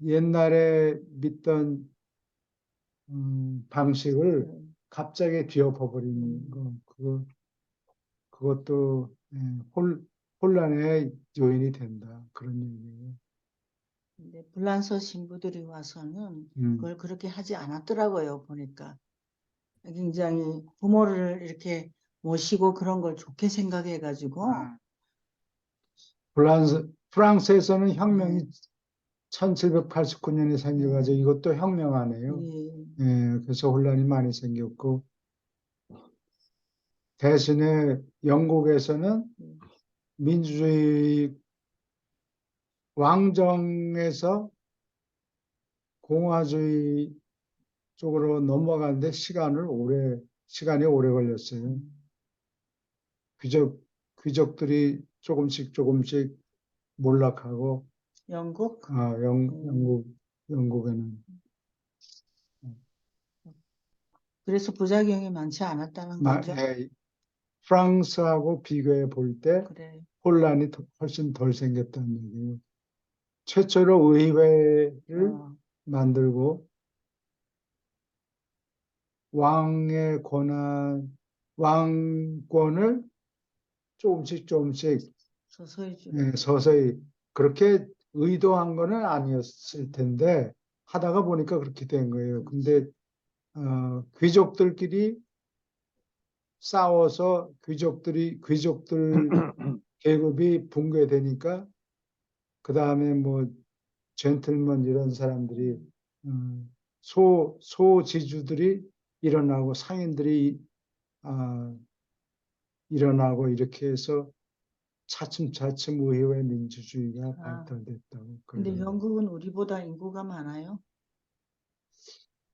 옛날에 믿던 방식을 갑자기 뒤엎어버리는 거, 그것도 혼란의 요인이 된다. 그런 얘기예요. 근데 불란서 신부들이 와서는 음. 그걸 그렇게 하지 않았더라고요. 보니까 굉장히 부모를 이렇게 모시고 그런 걸 좋게 생각해가지고 프랑스에서는 혁명이 1789년에 생겨가지고 이것도 혁명하네요. 그래서 혼란이 많이 생겼고 대신에 영국에서는 민주주의 왕정에서 공화주의 쪽으로 넘어가는데 시간이 오래 걸렸어요. 귀족들이 조금씩 몰락하고 영국 영국에는 그래서 부작용이 많지 않았다는 거죠. 프랑스하고 비교해 볼 때 그래. 혼란이 훨씬 덜 생겼다는 얘기예요. 최초로 의회를 어, 만들고 왕의 왕권을 조금씩 서서히 줄. 서서히 그렇게 의도한 거는 아니었을 텐데 하다가 보니까 그렇게 된 거예요. 근데 귀족들끼리 싸워서 귀족들 계급이 붕괴되니까 그 다음에 뭐 젠틀먼 이런 사람들이 소지주들이 일어나고 상인들이 아, 일어나고 이렇게 해서 차츰차츰 의회 민주주의가 아, 발달됐다고 근데 그래요. 영국은 우리보다 인구가 많아요.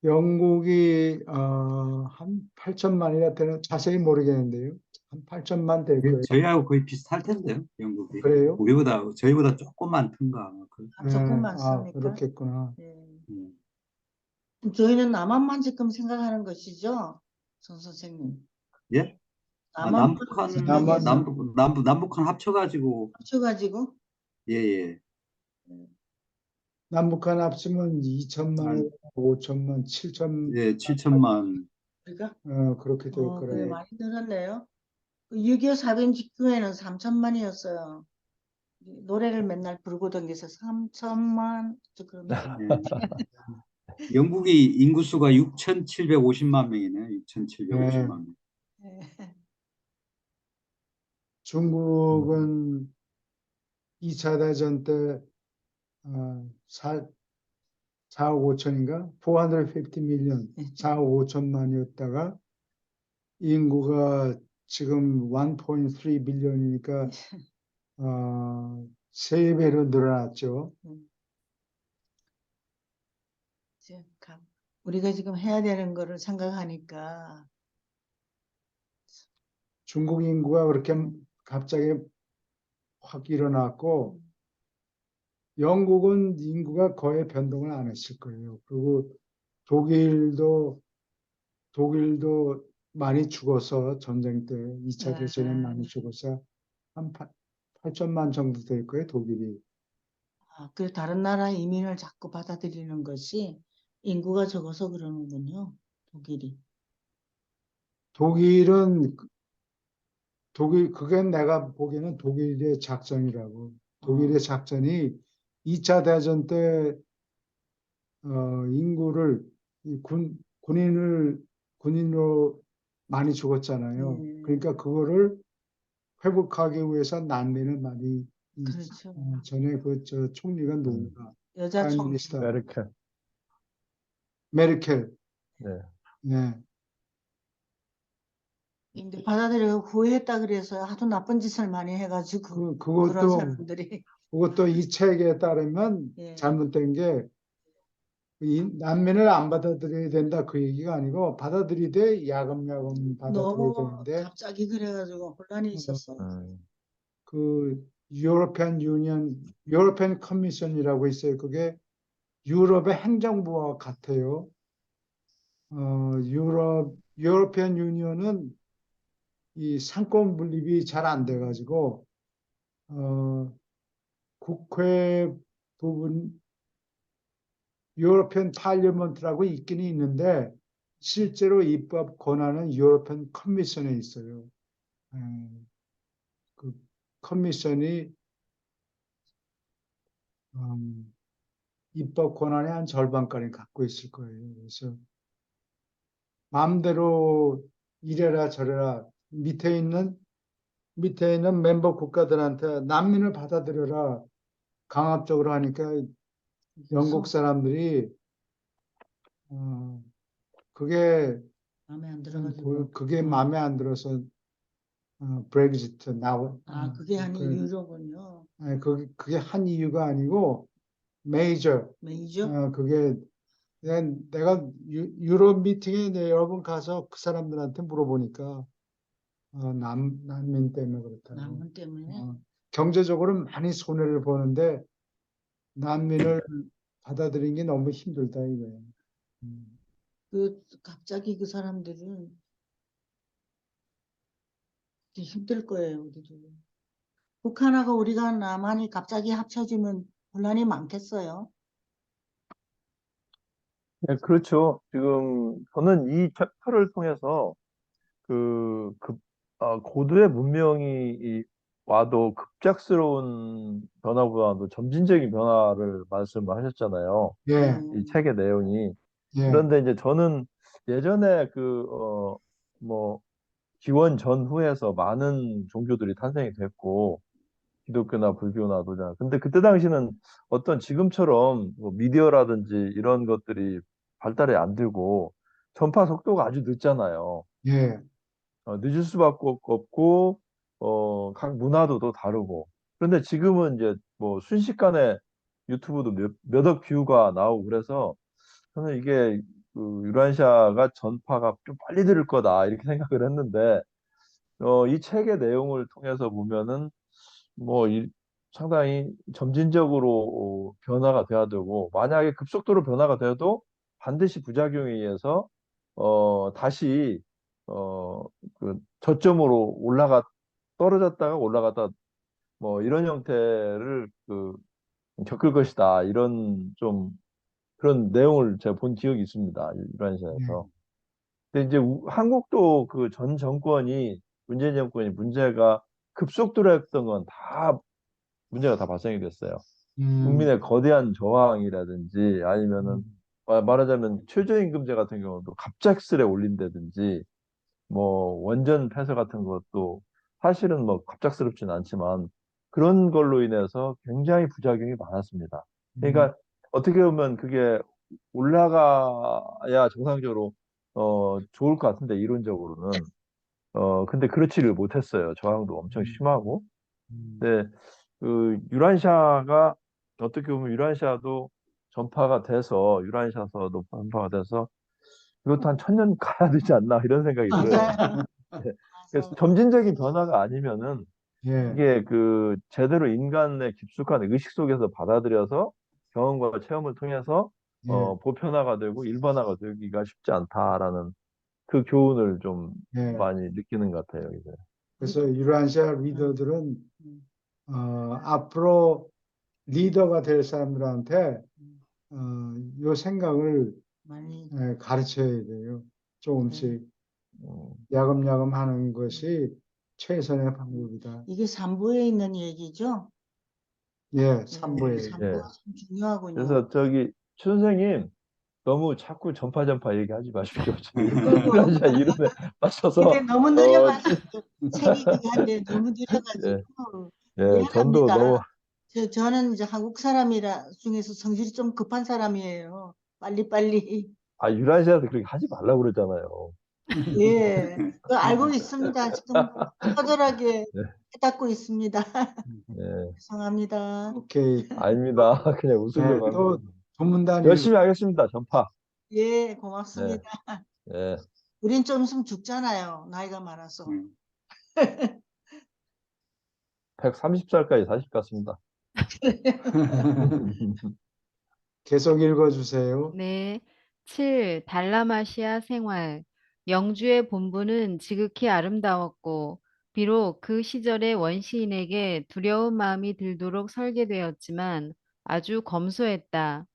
영국이 한 8천만이나 되는 자세히 모르겠는데요. 한 8천만 될 거예요. 저희하고 거의 비슷할 텐데요, 영국이. 그래요? 저희보다 조금 많던가. 아마 아, 조금 아, 많습니까? 그렇겠구나. 예. 음. 저희는 남한만 지금 생각하는 것이죠, 전 선생님. 예? 아, 남한만 생각해서 남북한 합쳐가지고, 합쳐가지고 예, 예. 남북한 합치면 2천만, 한, 5천만, 7천, 예, 7천만. 우리가 그렇게 될 그래 거라고. 많이 늘었네요. 6.25 사변 직후에는 3천만이었어요. 노래를 맨날 부르고 다니면서 3천만 그러면서 예. 영국이 인구수가 6,750만 명이네, 네. 6,750만 명. 예. 중국은 2차 대전 때 4억 5천인가? 450 밀리언, 4억 5천만이었다가 인구가 지금 1.3 빌리언이니까 3배로 늘어났죠. 이제 우리가 지금 해야 되는 거를 생각하니까 중국 인구가 그렇게 갑자기 확 일어났고 영국은 인구가 거의 변동을 안 했을 거예요. 그리고 독일도 많이 죽어서 전쟁 때 2차 대전에 많이 죽어서 한 8천만 정도 될 거예요, 독일이. 그 다른 나라 이민을 자꾸 받아들이는 것이 인구가 적어서 그러는군요. 독일이. 독일은 그게 내가 보기에는 독일의 작전이라고. 독일의 작전이 2차 대전 때 인구를 군인으로 많이 죽었잖아요. 네. 그러니까 그거를 회복하기 위해서 난민을 많이 그렇죠. 전에 저 총리가 누구가 여자 프라임 총리. 미니스터 메르켈. 메르켈. 네. 네. 근데 받아들여 후회했다 그래서 하도 나쁜 짓을 많이 해가지고 그런 사람들이 그것도 이 책에 따르면 예. 잘못된 게 이 난민을 안 받아들여야 된다 그 얘기가 아니고 받아들이되 야금야금 받아들여야 너무 되는데 갑자기 그래가지고 혼란이 있었어요. 그 유로피안 커미션이라고 있어요. 그게 유럽의 행정부와 같아요. 유로피안 유니언은 이 상권 분립이 잘 안 돼가지고 국회 부분 유로피안 파리먼트라고 있기는 있는데 실제로 입법 권한은 유로피안 커미션에 있어요. 그 커미션이 입법 권한의 한 절반까지 갖고 있을 거예요. 그래서 마음대로 이래라 저래라 밑에 있는 멤버 국가들한테 난민을 받아들여라 강압적으로 하니까 영국 사람들이 그게 마음에 안 들어가지고. 그게 마음에 안 들어서 브렉시트 그게 한 이유로군요. 그게 한 이유가 아니고 메이저 메이저? 그게 내가 유럽 미팅에 여러 번 가서 그 사람들한테 물어보니까 난민 때문에 그렇다고. 난문 때문에? 경제적으로 많이 손해를 보는데 난민을 받아들이는 게 너무 힘들다 이거예요. 갑자기 그 사람들은 되게 힘들 거예요, 우리도. 북한하고 우리가 남한이 갑자기 합쳐지면 혼란이 많겠어요. 네, 그렇죠. 지금 저는 이 챕터를 통해서 고도의 문명이 와도 급작스러운 변화보다도 점진적인 변화를 말씀을 하셨잖아요. 예, 이 책의 내용이. 예, 그런데 이제 저는 예전에 뭐, 기원 전후에서 많은 종교들이 탄생이 됐고, 기독교나 불교나 도자. 근데 그때 당시는 어떤 지금처럼 뭐 미디어라든지 이런 것들이 발달이 안 되고, 전파 속도가 아주 늦잖아요. 예, 늦을 수밖에 없고, 각 문화도 또 다르고. 그런데 지금은 이제 뭐 순식간에 유튜브도 몇억 뷰가 나오고 그래서 저는 이게 유란시아가 전파가 좀 빨리 될 거다 이렇게 생각을 했는데, 이 책의 내용을 통해서 보면은 뭐 상당히 점진적으로 변화가 돼야 되고 만약에 급속도로 변화가 돼도 반드시 부작용에 의해서 다시 어, 저점으로 떨어졌다가 올라갔다 뭐 이런 형태를 겪을 것이다 이런 좀 그런 내용을 제가 본 기억이 있습니다. 예, 유란시아에서. 근데 이제 한국도 그 전 정권이 문재인 정권이 문제가 급속도로 했던 건 다 문제가 다 발생이 됐어요. 음, 국민의 거대한 저항이라든지 아니면은 음, 말하자면 최저임금제 같은 경우도 갑작스레 올린다든지 뭐 원전 폐쇄 같은 것도 사실은 뭐 갑작스럽진 않지만 그런 걸로 인해서 굉장히 부작용이 많았습니다. 음, 그러니까 어떻게 보면 그게 올라가야 정상적으로 좋을 것 같은데 이론적으로는 근데 그렇지를 못했어요. 저항도 엄청 심하고. 음, 근데 유란시아가 어떻게 보면 유란시아도 전파가 돼서 유란시아서도 전파가 돼서 이것도 한 1000년 가야 되지 않나 이런 생각이 들어요. 맞아요. 네. 그래서 맞아요. 점진적인 변화가 아니면은 예, 이게 제대로 인간의 깊숙한 의식 속에서 받아들여서 경험과 체험을 통해서 예, 보편화가 되고 일반화가 되기가 쉽지 않다라는 그 교훈을 좀 예. 많이 느끼는 것 같아요, 이제. 그래서 유란시아 음, 리더들은 음, 앞으로 리더가 될 사람들한테 음. 어, 요 생각을 많이 가르쳐야 돼요. 네. 조금씩 음, 야금야금 하는 것이 최선의 음. 방법이다. 이게 3부에 있는 얘기죠? 예, 네, 삼보에. 3부가 예. 참 중요하군요. 그래서 최 선생님 너무 자꾸 전파 얘기하지 마십시오. 저희 그리고 유란시아 이름에 근데 맞춰서 너무 느려가지고 책이 귀한데 너무 예, 느려가지고 전도 너무 미안합니다. 저는 이제 한국 사람이라 중에서 성질이 좀 급한 사람이에요. 빨리빨리. 유란시아에서 그렇게 하지 말라고 그러잖아요. 예, 그거 알고 있습니다. 지금 처절하게 네, 깨닫고 있습니다. 예, 죄송합니다. 오케이. 아닙니다. 그냥 네, 웃으려고 한 또 겁니다. 전문단 일 열심히 하겠습니다. 전파. 예, 네, 고맙습니다. 예. 우린 좀 있으면 죽잖아요. 나이가 많아서. 130살까지 사실 것 같습니다. 계속 읽어주세요. 네. 7. 달라마시아 생활. 영주의 본부는 지극히 아름다웠고, 비록 그 시절의 원시인에게 두려운 마음이 들도록 설계되었지만 아주 검소했다.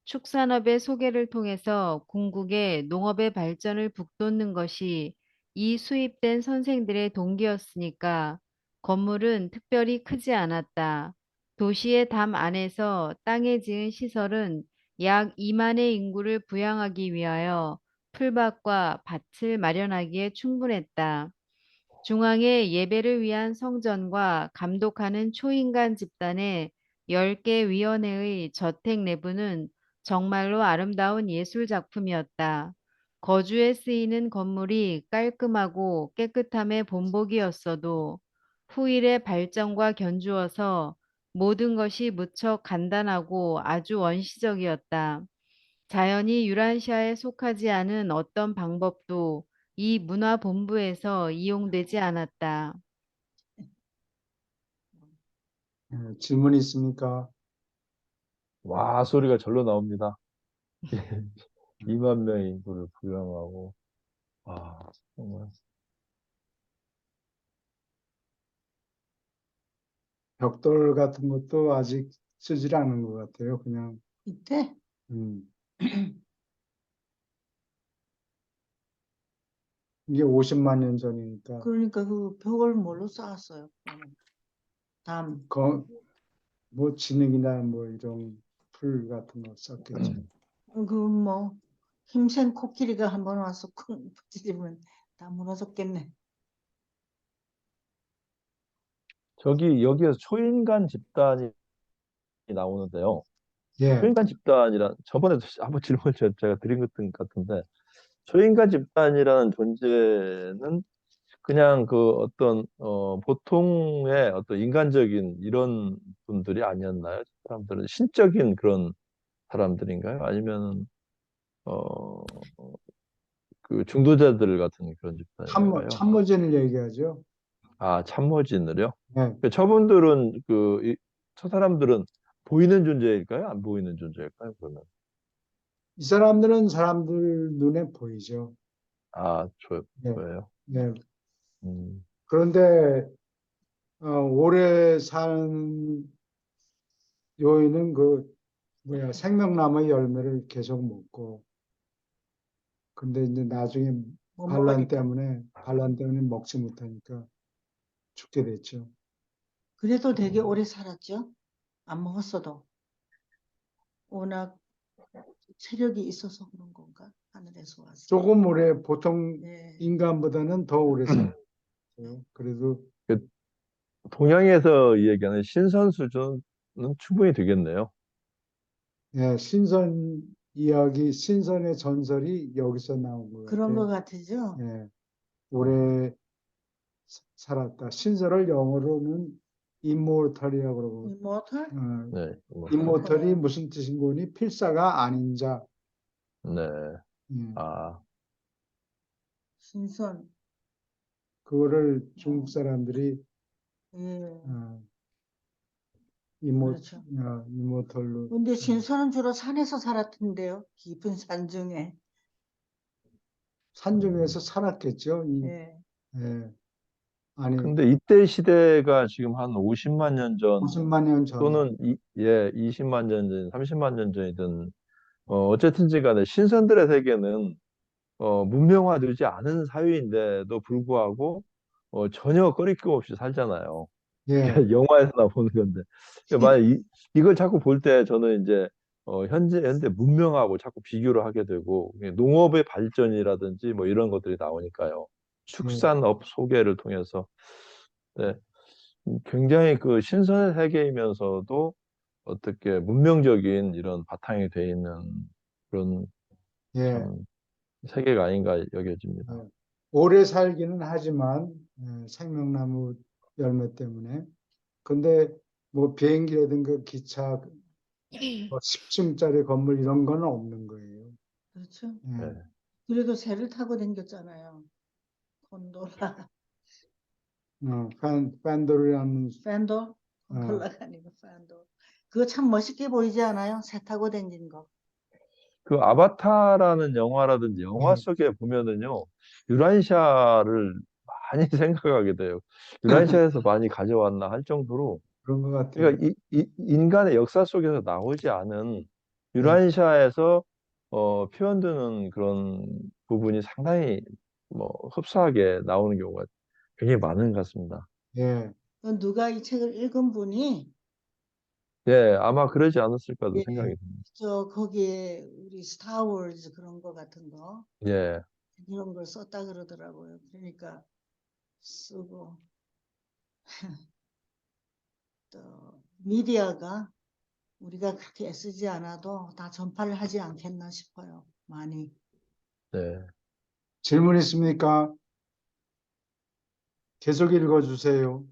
축산업의 소개를 통해서 궁극의 농업의 발전을 북돋는 것이 이 수입된 선생들의 동기였으니까 건물은 특별히 크지 않았다. 도시의 담 안에서 땅에 지은 시설은 약 2만의 인구를 부양하기 위하여 풀밭과 밭을 마련하기에 충분했다. 중앙에 예배를 위한 성전과 감독하는 초인간 집단의 10개 위원회의 저택 내부는 정말로 아름다운 예술 작품이었다. 거주에 쓰이는 건물이 깔끔하고 깨끗함의 본보기였어도 후일의 발전과 견주어서 모든 것이 무척 간단하고 아주 원시적이었다. 자연히 유란시아에 속하지 않은 어떤 방법도 이 문화본부에서 이용되지 않았다. 질문 있습니까? 와, 소리가 절로 나옵니다. 2만 명의 인구를 부양하고, 정말. 벽돌 같은 것도 아직 쓰질 않은 것 같아요. 그냥 이때 음, 이게 50만 년 전이니까 그러니까 그 벽을 뭘로 쌓았어요? 그러면 담. 뭐 진흙이나 뭐 이런 풀 같은 거 썼겠죠. 그 뭐 힘센 코끼리가 한번 와서 쿵 부딪히면 다 무너졌겠네. 저기 여기에서 초인간 집단이 나오는데요. 예, 초인간 집단이란 저번에도 한번 질문 제가 드린 것 같은데 초인간 집단이라는 존재는 그냥 그 어떤 보통의 어떤 인간적인 이런 분들이 아니었나요? 사람들은 신적인 그런 사람들인가요? 아니면 어, 그 중도자들 같은 그런 집단인가요? 참모진을 얘기하죠. 아, 참모진을요? 예, 저분들은 저 사람들은 보이는 존재일까요? 안 보이는 존재일까요? 그러면 이 사람들은 사람들 눈에 보이죠. 아, 예, 저예요. 예. 음, 그런데 오래 사는 요인은 그 뭐야 생명나무의 열매를 계속 먹고 근데 이제 나중에 못 먹으니까. 반란 때문에 먹지 못하니까 죽게 됐죠. 그래도 되게 오래 살았죠. 안 먹었어도 워낙 체력이 있어서 그런 건가? 하늘에서 왔어. 조금 오래 보통 네. 인간보다는 더 오래 살았어요. 그래도 그 동양에서 얘기하는 신선 수준은 충분히 되겠네요. 예, 신선 이야기, 신선의 전설이 여기서 나온 것 그런 것 같아요. 같으죠. 예, 오래 살았다. 신설을 영어로는 immortal이라고 그러고, 이모탈? 네, 뭐, immortal이 무슨 뜻인 거니? 필사가 아닌 자. 네, 예, 아, 신선. 그거를 중국 사람들이 예, 어, 그렇죠. immortal로 근데 신선은 주로 산에서 살았던데요. 깊은 산 중에. 산중에서 살았겠죠. 예, 예, 아니 근데 이때 시대가 지금 한 50만 년 전 50만 년 전에 또는 20만 년 전, 30만 년 전이든 어쨌든지 간에 신선들의 세계는 문명화되지 않은 사회인데도 불구하고 전혀 꺼리낌 없이 살잖아요. 예, 영화에서나 보는 건데. 그러니까 만약 이걸 자꾸 볼 때 저는 이제 현대 문명하고 자꾸 비교를 하게 되고 농업의 발전이라든지 뭐 이런 것들이 나오니까요. 예, 축산업 소개를 통해서 네, 굉장히 그 신선의 세계이면서도 어떻게 문명적인 이런 바탕이 돼 있는 그런 예. 참 세계가 아닌가 여겨집니다. 예. 오래 살기는 하지만 생명나무 열매 때문에 근데 뭐 비행기라든가 기차 뭐 10층짜리 건물 이런 거는 없는 거예요. 그렇죠. 예. 네. 그래도 새를 타고 댕겼잖아요. 곤돌라, 팬더라는 팬돌? 어, 곤돌라가 아니고 팬돌. 그거 참 멋있게 보이지 않아요? 새 타고 댕긴 거. 그 아바타라는 영화라든지 영화 예. 속에 보면은요, 유란샤를 많이 생각하게 돼요. 유란샤에서 많이 가져왔나 할 정도로, 그런 것 같아요. 그러니까 이 인간의 역사 속에서 나오지 않은 예. 유란샤에서 표현되는 그런 부분이 상당히 뭐 흡사하게 나오는 경우가 굉장히 많은 것 같습니다. 예. 누가 이 책을 읽은 분이 예, 아마 그러지 않았을까도 예, 생각이 듭니다. 저 거기에 우리 스타워즈 그런 거 같은 거 예, 이런 걸 썼다 그러더라고요. 그러니까 쓰고 또 미디어가 우리가 그렇게 애쓰지 않아도 다 전파를 하지 않겠나 싶어요. 많이. 네. 질문 있습니까? 계속 읽어주세요.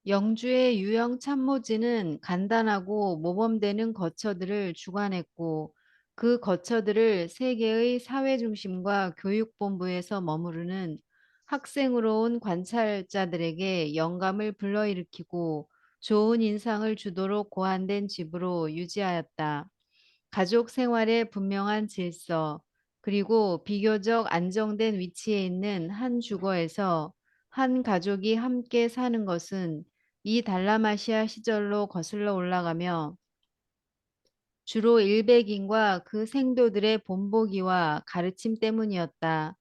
영주의 유영 참모진은 간단하고 모범되는 거처들을 주관했고 그 거처들을 세계의 사회중심과 교육본부에서 머무르는 학생으로 온 관찰자들에게 영감을 불러일으키고 좋은 인상을 주도록 고안된 집으로 유지하였다. 가족 생활의 분명한 질서, 그리고 비교적 안정된 위치에 있는 한 주거에서 한 가족이 함께 사는 것은 이 달라마시아 시절로 거슬러 올라가며 주로 일백인과 그 생도들의 본보기와 가르침 때문이었다.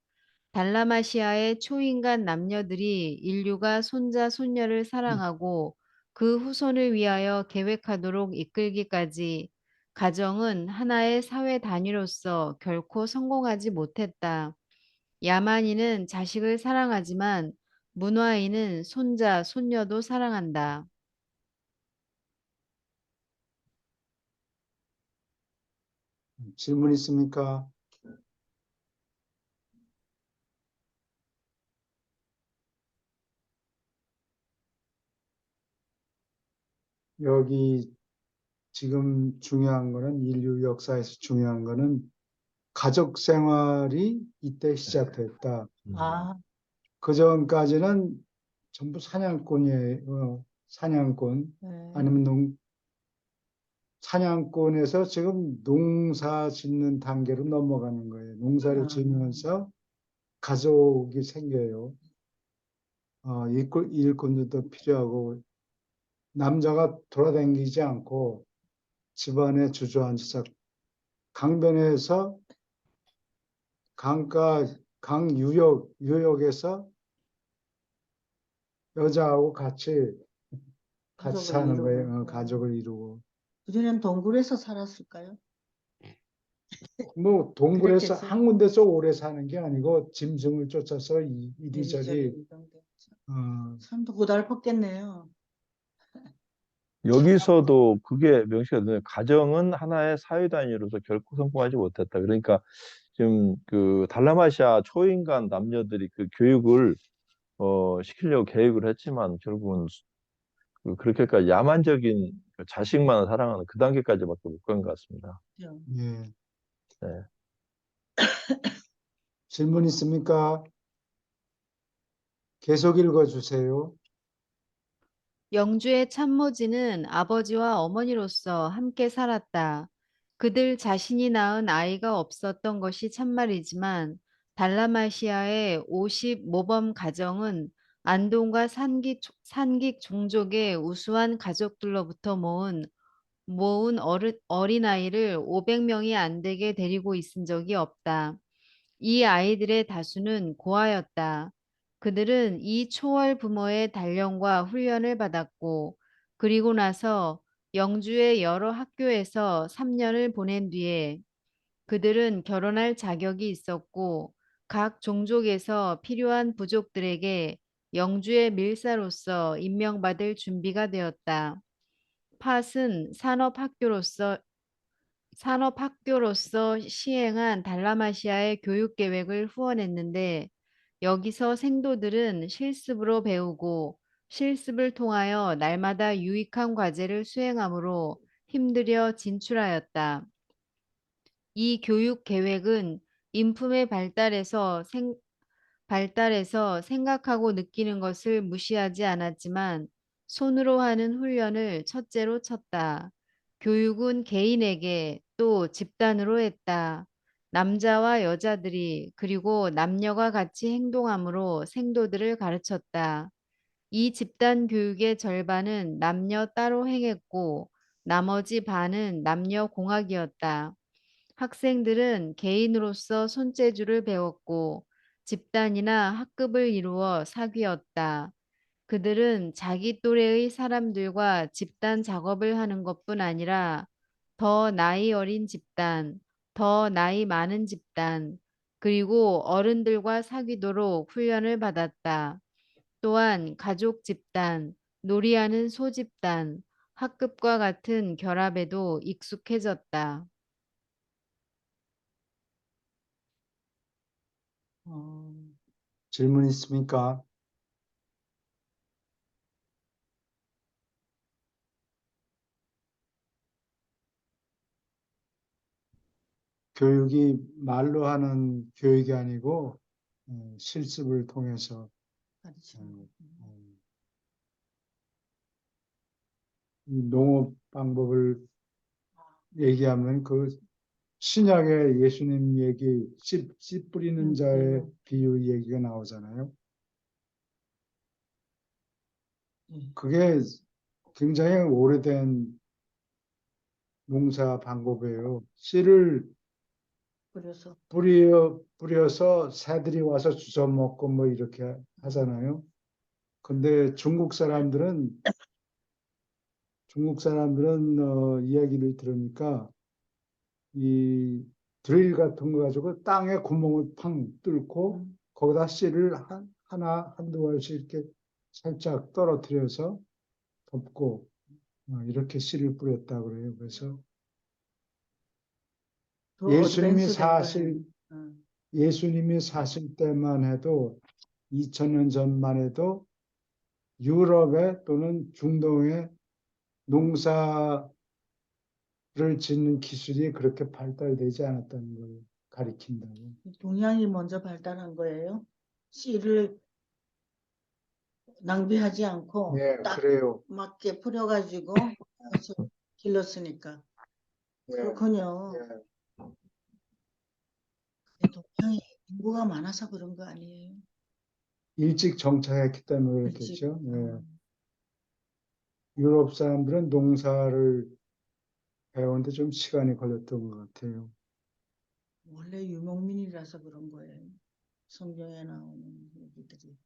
달라마시아의 초인간 남녀들이 인류가 손자, 손녀를 사랑하고 그 후손을 위하여 계획하도록 이끌기까지 가정은 하나의 사회 단위로서 결코 성공하지 못했다. 야만인은 자식을 사랑하지만 문화인은 손자, 손녀도 사랑한다. 질문 있습니까? 여기 지금 중요한 거는 인류 역사에서 중요한 거는 가족 생활이 이때 시작됐다. 아, 그 전까지는 전부 사냥꾼이에요. 사냥꾼 네. 아니면 사냥꾼에서 지금 농사 짓는 단계로 넘어가는 거예요. 농사를 아, 지으면서 가족이 생겨요. 일꾼들도 필요하고 남자가 돌아다니지 않고 집안에 주저앉아서 강변에서 유역에서 여자하고 같이 가족을 사는 거예요. 이루고. 가족을 이루고. 그전엔 동굴에서 살았을까요? 뭐 동굴에서 그랬겠어요. 한 군데서 오래 사는 게 아니고 짐승을 쫓아서 이리저리 이리저리 이동돼. 어, 참 고달팠겠네요. 여기서도 그게 명시가 되네요. 가정은 하나의 사회 단위로서 결코 성공하지 못했다. 그러니까 지금 그 달라마시아 초인간 남녀들이 그 교육을 시키려고 계획을 했지만 결국은 그렇게까지 야만적인 그 자식만 사랑하는 그 단계까지밖에 못 간 것 같습니다. 그죠? 예. 네. 질문 있습니까? 계속 읽어주세요. 영주의 참모지는 아버지와 어머니로서 함께 살았다. 그들 자신이 낳은 아이가 없었던 것이 참말이지만 달라마시아의 50모범 가정은 안동과 산기 종족의 우수한 가족들로부터 모은 어린아이를 500명이 안 되게 데리고 있은 적이 없다. 이 아이들의 다수는 고아였다. 그들은 이 초월 부모의 단련과 훈련을 받았고, 그리고 나서 영주의 여러 학교에서 3년을 보낸 뒤에 그들은 결혼할 자격이 있었고, 각 종족에서 필요한 부족들에게 영주의 밀사로서 임명받을 준비가 되었다. 팟은 산업학교로서 시행한 달라마시아의 교육 계획을 후원했는데 여기서 생도들은 실습으로 배우고 실습을 통하여 날마다 유익한 과제를 수행함으로 힘들여 진출하였다. 이 교육 계획은 인품의 발달해서 생각하고 느끼는 것을 무시하지 않았지만 손으로 하는 훈련을 첫째로 쳤다. 교육은 개인에게 또 집단으로 했다. 남자와 여자들이 그리고 남녀가 같이 행동함으로 생도들을 가르쳤다. 이 집단 교육의 절반은 남녀 따로 행했고 나머지 반은 남녀 공학이었다. 학생들은 개인으로서 손재주를 배웠고 집단이나 학급을 이루어 사귀었다. 그들은 자기 또래의 사람들과 집단 작업을 하는 것뿐 아니라 더 나이 어린 집단, 더 나이 많은 집단, 그리고 어른들과 사귀도록 훈련을 받았다. 또한 가족 집단, 놀이하는 소집단, 학급과 같은 결합에도 익숙해졌다. 어, 질문 있습니까? 교육이 말로 하는 교육이 아니고 실습을 통해서 가르치는 음, 거구나. 이 농업 방법을 얘기하면 그 신약의 예수님 얘기, 씨 뿌리는 자의 비유 얘기가 나오잖아요. 그게 굉장히 오래된 농사 방법이에요. 씨를 그래서 뿌려서 새들이 와서 주워 먹고 뭐 이렇게 하잖아요. 근데 중국 사람들은 이야기를 들으니까 이 드릴 같은 거 가지고 땅에 구멍을 팡 뚫고 거기다 씨를 한두 알씩 이렇게 살짝 떨어뜨려서 덮고 이렇게 씨를 뿌렸다 그래요. 그래서 더 예수님이 어드밴스 된 거네. 사실 예수님이 사실 때만 해도 2000년 전만 해도 유럽에 또는 중동에 농사를 짓는 기술이 그렇게 발달되지 않았다는 걸 가리킨다고. 동양이 먼저 발달한 거예요. 씨를 낭비하지 않고 예, 딱 그래요. 맞게 뿌려가지고 길렀으니까. 예, 그렇군요. 예. 동양이 인구가 많아서 그런 거 아니에요? 일찍 정착했기 때문에 일찍. 그렇겠죠. 예. 유럽 사람들은 농사를 배우는데 좀 시간이 걸렸던 것 같아요. 원래 유목민이라서 그런 거예요. 성경에 나오는 얘기들이.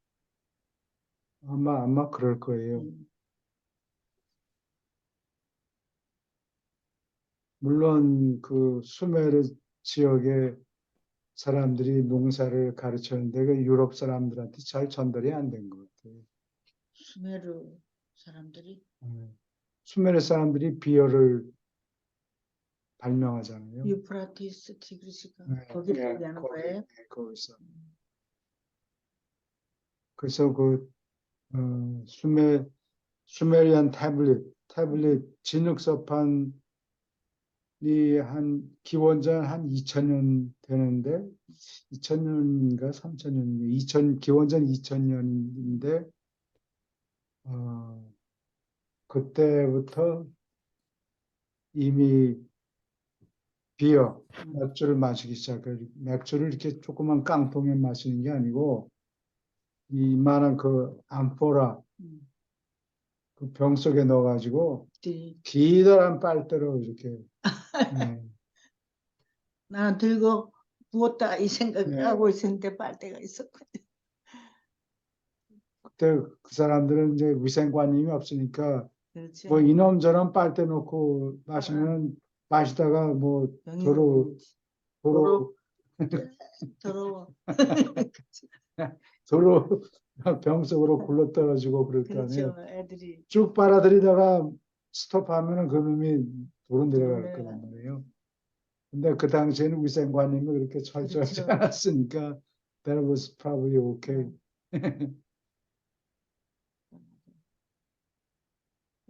아마 그럴 거예요. 물론 그 수메르 지역의 사람들이 농사를 가르쳤는데 그 유럽 사람들한테 잘 전달이 안 된 것 같아요. 수메르 사람들이 수메르 사람들이 비어를 발명하잖아요. 유프라티스 티그리스가 네, 거기를 네, 얘기하는 거예요? 거기서. 그래서 그 수메리안 태블릿 진흙서판이 한 기원전 한 2000년 되는데 2000년인가 3000년인가 기원전 2000년인데 그때부터 이미 비어 맥주를 마시기 시작해요. 맥주를 이렇게 조그만 깡통에 마시는 게 아니고 이만한 그 암포라 그 병 속에 넣어가지고 기다란 빨대로 이렇게 예, 나는 들고 부었다 이 생각을 예. 하고 있었는데 빨대가 있었거든. 그때 그 사람들은 이제 위생관념이 없으니까 그렇죠. 뭐 이놈저놈 빨대 놓고 마시면 마시다가 뭐 병이 도로 더러워. 도로 병 속으로 굴러 떨어지고 그럴 거 아니에요. 그렇죠. 애들이 쭉 빨아들이다가 스톱하면은 그놈이 도로 내려갈 내려가. 거란 말이에요. 근데 그 당시에는 위생관념이 그렇게 철저하지 그렇죠. 않았으니까 that was probably okay.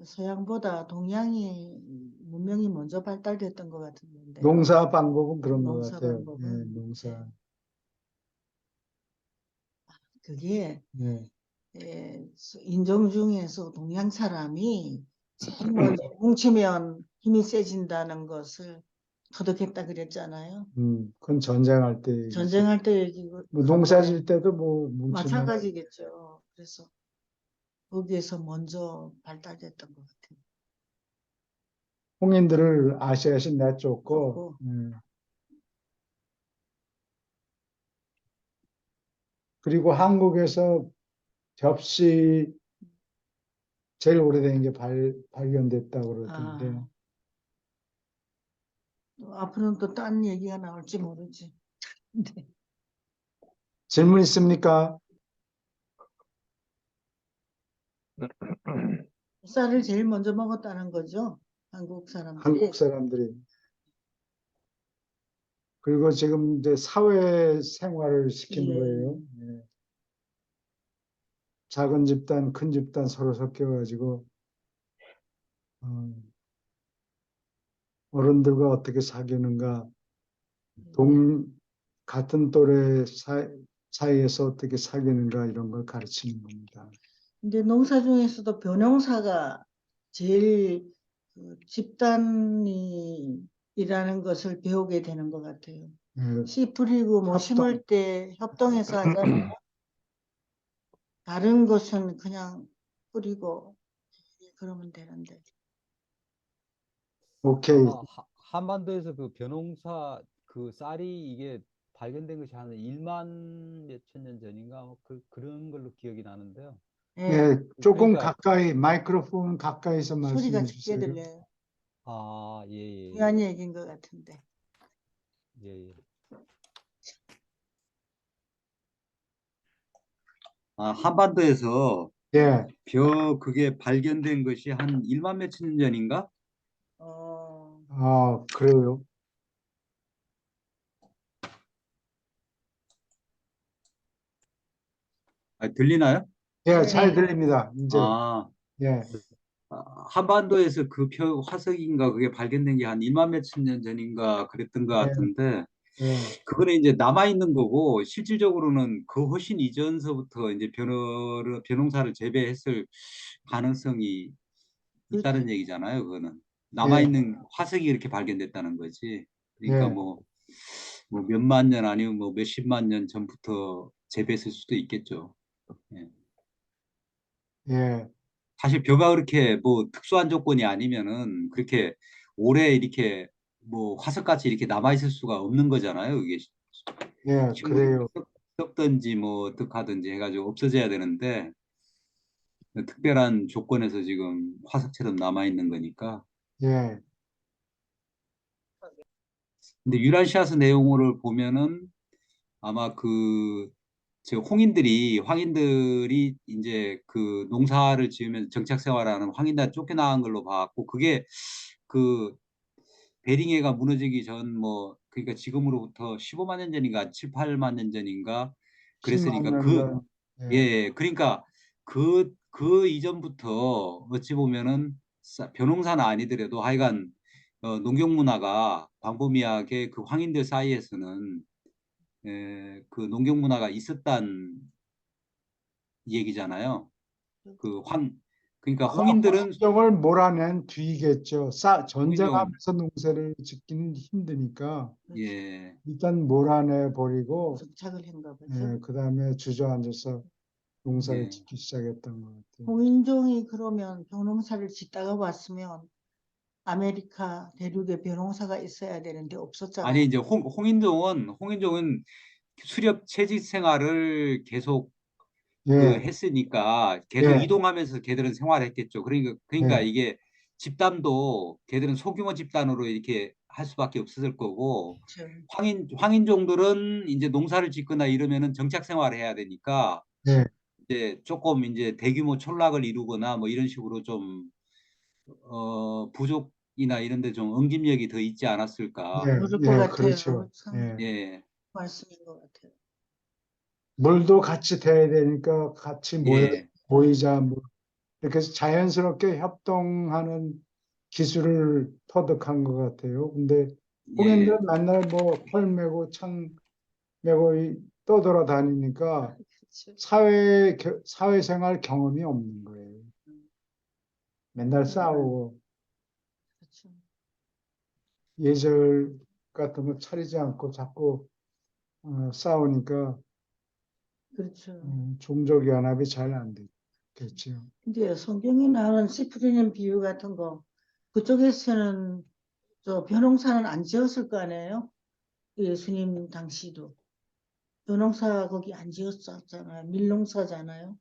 서양보다 동양이 문명이 먼저 발달됐던 것 같은데. 농사 방법은 그런 것 농사 같아요. 방법은. 예, 농사. 그게 예. 인종 중에서 동양 사람이 제일 먼저 뭉치면 힘이 세진다는 것을 터득했다 그랬잖아요. 그건 전쟁할 때 얘기죠. 전쟁할 때 얘기고 뭐 농사 질 때도 뭐 뭉치면 마찬가지겠죠. 그래서 거기에서 먼저 발달됐던 것 같아요. 홍인들을 아시아에서 내쫓고 쫓고. 그리고 한국에서 접시 제일 오래된 게 발견됐다고 그러던데 또 앞으로는 또 딴 얘기가 나올지 모르지. 네. 질문 있습니까? 쌀을 제일 먼저 먹었다는 거죠. 한국 사람들이. 한국 사람들이. 그리고 지금 이제 사회 생활을 시킨 예. 거예요. 예. 작은 집단, 큰 집단 서로 섞여가지고 어른들과 어떻게 사귀는가, 같은 또래 사이에서 어떻게 사귀는가 이런 걸 가르치는 겁니다. 근데 농사 중에서도 벼농사가 제일 그 집단이 일하는 것을 배우게 되는 것 같아요. 예. 씨 뿌리고 뭐 협동. 심을 때 협동해서 하잖아요. 다른 것은 그냥 뿌리고 그러면 되는데. 오케이. 아마 한반도에서 그 벼농사 그 쌀이 이게 발견된 것이 한 1만 몇천 년 전인가 뭐 그런 걸로 기억이 나는데요. 예, 예, 조금 그러니까 가까이 마이크로폰 가까이서 소리가 말씀해 작게 주세요. 들려요. 예. 중요한 얘기인 것 같은데. 예. 한반도에서 예, 그게 발견된 것이 한 1만 몇천 년 전인가? 그래요. 들리나요? 예, 네. 잘 들립니다. 이제, 아, 예, 한반도에서 그 화석인가 그게 발견된 게 한 1만 몇천 년 전인가 그랬던 것 예, 같은데 예, 그거는 이제 남아 있는 거고 실질적으로는 그 훨씬 이전서부터 이제 벼농사를 재배했을 가능성이 그렇죠. 있다는 얘기잖아요. 그거는 남아 예, 있는 화석이 이렇게 발견됐다는 거지. 그러니까 예, 뭐 몇만 년 아니면 뭐 몇십만 년 전부터 재배했을 수도 있겠죠. 예. 예, 사실 벼가 그렇게 뭐 특수한 조건이 아니면은 그렇게 오래 이렇게 뭐 화석같이 이렇게 남아 있을 수가 없는 거잖아요. 이게 예, 식물이 그래요. 썩든지 뭐 어떻게 하든지 해가지고 없어져야 되는데 특별한 조건에서 지금 화석처럼 남아 있는 거니까. 예, 근데 유란시아스 내용을 보면은 아마 저 황인들이 이제 그 농사를 지으면서 정착 생활하는 황인들 쫓겨나간 걸로 봤고 그게 그 베링해가 무너지기 전 뭐 그러니까 지금으로부터 15만 년 전인가 7, 8만 년 전인가 10만 그랬으니까 년 전, 예, 그러니까 그 이전부터 어찌 보면은 벼농사는 아니더라도 하여간 농경 문화가 광범위하게 그 황인들 사이에서는 그 농경 문화가 있었단 얘기잖아요. 그 황, 그러니까 아마 홍인들은 환경을 몰아낸 뒤겠죠. 홍인종, 전쟁하면서 농사를 짓기는 힘드니까 그렇죠. 예, 일단 몰아내 버리고, 정착을 한가 보죠. 예, 그 다음에 주저앉아서 농사를 예. 짓기 시작했던 것 같아요. 홍인종이 그러면 벼농사를 짓다가 왔으면 아메리카 대륙에 벼농사가 있어야 되는데 아니 없었잖아요. 이제 홍인종은 수렵 채집 생활을 계속 예, 했으니까 계속 예, 이동하면서 걔들은 생활했겠죠. 그러니까 예, 이게 집단도 걔들은 소규모 집단으로 이렇게 할 수밖에 없었을 거고 그렇죠. 황인종들은 이제 농사를 짓거나 이러면은 정착 생활을 해야 되니까 예, 이제 조금 이제 대규모 촌락을 이루거나 뭐 이런 식으로 좀 부족이나 이런 데 좀 응집력이 더 있지 않았을까. 예, 그럴 것 예, 같아요. 그렇죠. 참 예. 예, 말씀인 것 같아요. 물도 같이 돼야 되니까 같이 예, 모이자, 뭐, 이렇게 해서 자연스럽게 협동하는 기술을 터득한 것 같아요. 근데 예. 홍인들은 맨날 뭐 활 메고 창 메고 떠돌아다니니까 그렇죠. 사회생활 경험이 없는 거예요. 맨날 싸우고 그렇죠. 예절 같은 거 차리지 않고 자꾸 싸우니까 그렇죠. 종족 연합이 잘 안 됐겠죠. 이제 성경에 나오는 시프리님 비유 같은 거 그쪽에서는 저 벼농사는 안 지었을 거 아니에요? 예수님 당시도 벼농사 거기 안 지었었잖아요. 밀농사잖아요.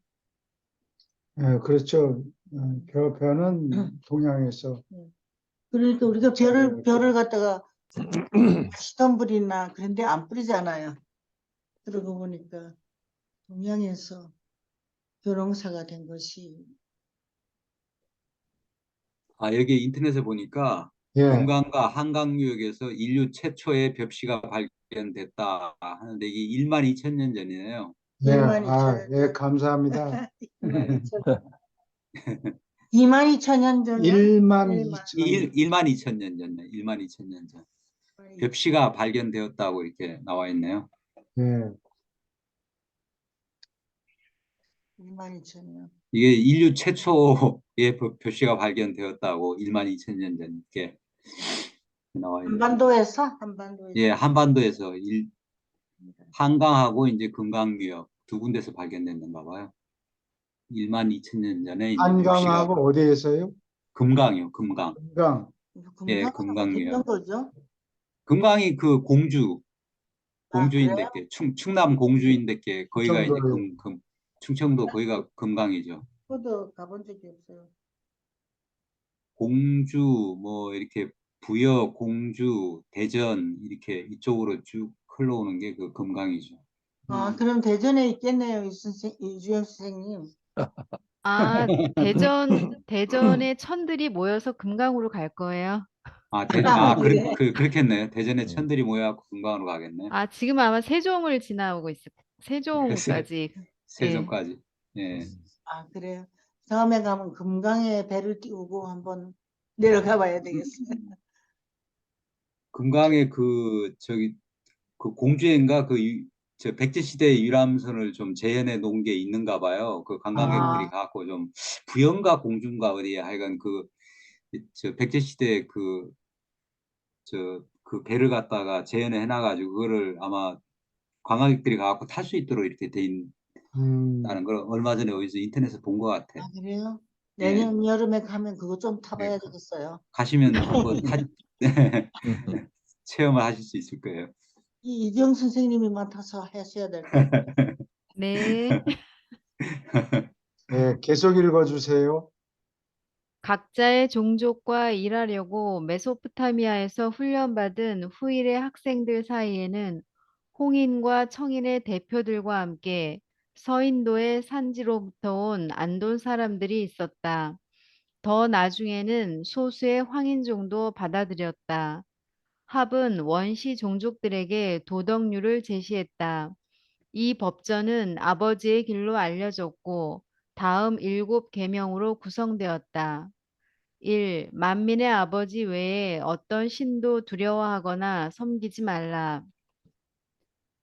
예, 그렇죠. 벼는 동양에서 그러니까 우리가 자라왔죠. 벼를 갖다가 시덤불이나 그런 데 안 뿌리잖아요. 그러고 보니까 동양에서 벼농사가 된 것이 여기 인터넷에 보니까 예, 금강과 한강유역에서 인류 최초의 벽시가 발견됐다 하는데 이게 1만 2천 년 전이에요. 예, 2만 2천 년 예, 전. 감사합니다. 2만 2천 년. 2만 2천 년 전이요? 1만 1만 2천, 1만 2천 년 전, 1만 2천 년 전. 2천. 벽시가 발견되었다고 이렇게 나와 있네요. 예, 2만 2천 년. 이게 인류 최초의 벽시가 발견되었다고 1만 2천 년 전 이렇게 나와 있네요. 한반도에서? 한반도에서. 예, 한반도에서 한강하고 이제 금강유역 두 군데서 발견됐는가 봐요. 1만 2천 년 전에 이제 류씨가 한강하고 어디에서요? 금강이요, 금강. 한강. 예, 금강은 어땠던 금강이요. 거죠? 금강이 그 아, 그래요? 공주인데께 충남 공주인데께 거기가 이제 정도요. 충청도 거기가 금강이죠. 저도 가본 적이 없어요. 공주 뭐 이렇게 부여, 공주, 대전 이렇게 이쪽으로 쭉 흘러오는 게 그 금강이죠. 아, 그럼 대전에 있겠네요, 이주영 선생님. 아, 대전에 천들이 모여서 금강으로 갈 거예요. 그래. 그렇겠네요. 대전에 음. 천들이 모여갖고 금강으로 가겠네. 아, 지금 아마 세종을 지나오고 세, 세종까지. 예. 세종까지. 예. 아, 그래요. 다음에 가면 금강에 배를 띄우고 한번 내려가 봐야 되겠어요. 금강에 그 공주인가 저 백제시대 유람선을 좀 재현해 놓은 게 있는가 봐요. 그 관광객들이 아, 가고 좀 부영가 공주인가 어디에 하여간 저 백제시대 그 배를 갖다가 재현해 놔가지고 그거를 아마 관광객들이 가갖고 탈 수 있도록 이렇게 돼 있다는 걸 얼마 전에 어디서 인터넷에서 본 것 같아. 아, 그래요? 예. 내년 여름에 가면 그거 좀 예. 타봐야 되겠어요. 가시면 한번 체험을 하실 수 있을 거예요. 이경 선생님이 맡아서 하셔야 될 것 같아요. 네. 네, 계속 읽어주세요. 각자의 종족과 일하려고 메소포타미아에서 훈련받은 후일의 학생들 사이에는 홍인과 청인의 대표들과 함께 서인도의 산지로부터 온 안돈 사람들이 있었다. 더 나중에는 소수의 황인종도 받아들였다. 합은 원시 종족들에게 도덕률을 제시했다. 이 법전은 아버지의 길로 알려졌고 다음 7계명으로 구성되었다. 1. 만민의 아버지 외에 어떤 신도 두려워하거나 섬기지 말라.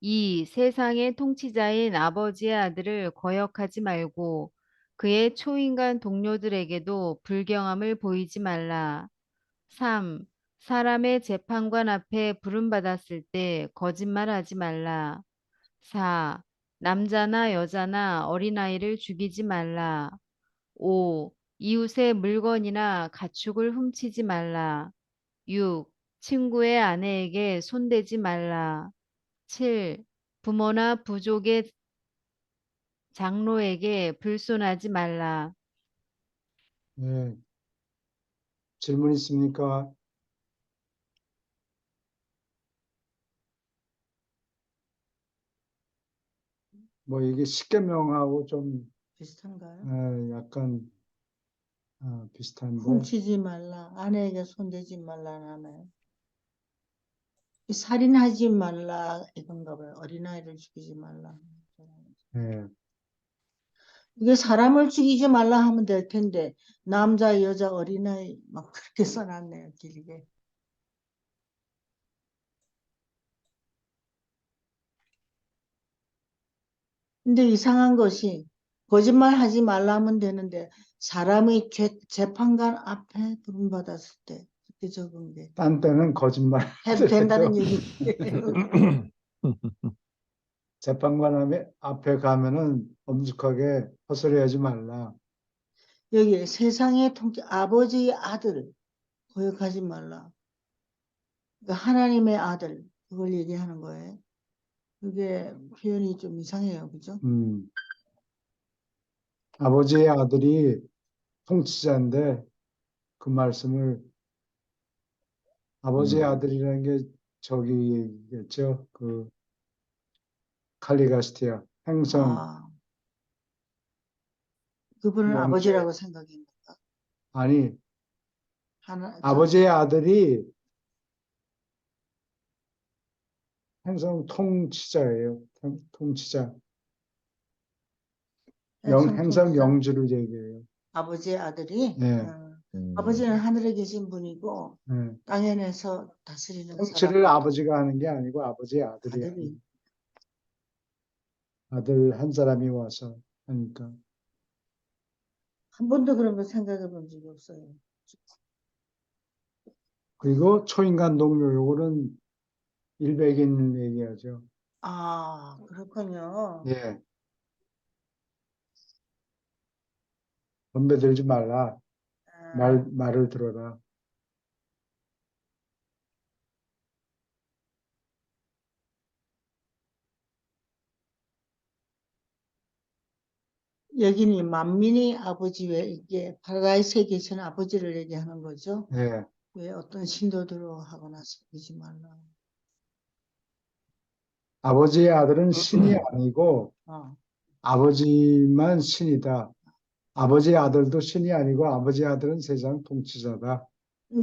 2. 세상의 통치자인 아버지의 아들을 거역하지 말고 그의 초인간 동료들에게도 불경함을 보이지 말라. 3. 사람의 재판관 앞에 부름받았을 때 거짓말하지 말라. 4. 남자나 여자나 어린아이를 죽이지 말라. 5. 이웃의 물건이나 가축을 훔치지 말라. 6. 친구의 아내에게 손대지 말라. 7. 부모나 부족의 장로에게 불손하지 말라. 네, 질문 있습니까? 뭐 이게 십계명하고 좀 비슷한가요? 약간 비슷한데 훔치지 말라, 아내에게 손대지 말라 하나요? 살인하지 말라 이건가 봐요. 어린아이를 죽이지 말라. 네, 이게 사람을 죽이지 말라 하면 될 텐데 남자, 여자, 어린아이 막 그렇게 써놨네요. 길게. 근데 이상한 것이 거짓말하지 말라 하면 되는데 사람의 재판관 앞에 부름받았을 때 그렇게 적은 게 딴 때는 거짓말 해도 하더라도 된다는 얘기예요. 재판관 앞에 가면은 엄숙하게 헛소리하지 말라. 여기 세상의 통치 아버지의 아들 거역하지 말라. 그러니까 하나님의 아들 그걸 얘기하는 거예요. 그게 표현이 좀 이상해요. 그죠? 아버지의 아들이 통치자인데 그 말씀을 아버지의 아들이라는 게 저기겠죠. 그 칼리가스티아 행성 아, 그분은 명제 아버지라고 생각합니까? 아니 하나, 아버지의 아들이 행성 통치자예요. 통치자. 행성 통치자 영주를 얘기해요. 아버지의 아들이 네, 아버지는 하늘에 계신 분이고 네. 땅에서 다스리는 사람 통치를 아버지가 하는 게 아니고 아버지의 아들이 아들이 하는 아들 한 사람이 와서 하니까. 한 번도 그런 거 생각해 본 적이 없어요. 그리고 초인간 동료 요거는 일백인 얘기하죠. 아, 그렇군요. 예. 건배 들지 말라. 아, 말을 들어라. 여기는 만민의 아버지 왜 이게 파라다이스에 계시는 아버지를 얘기하는 거죠? 예. 왜 어떤 신도들로 하거나 속이지 말라. 아버지의 아들은 신이 아니고 어. 아버지만 신이다. 아버지의 아들도 신이 아니고 아버지의 아들은 세상 통치자다.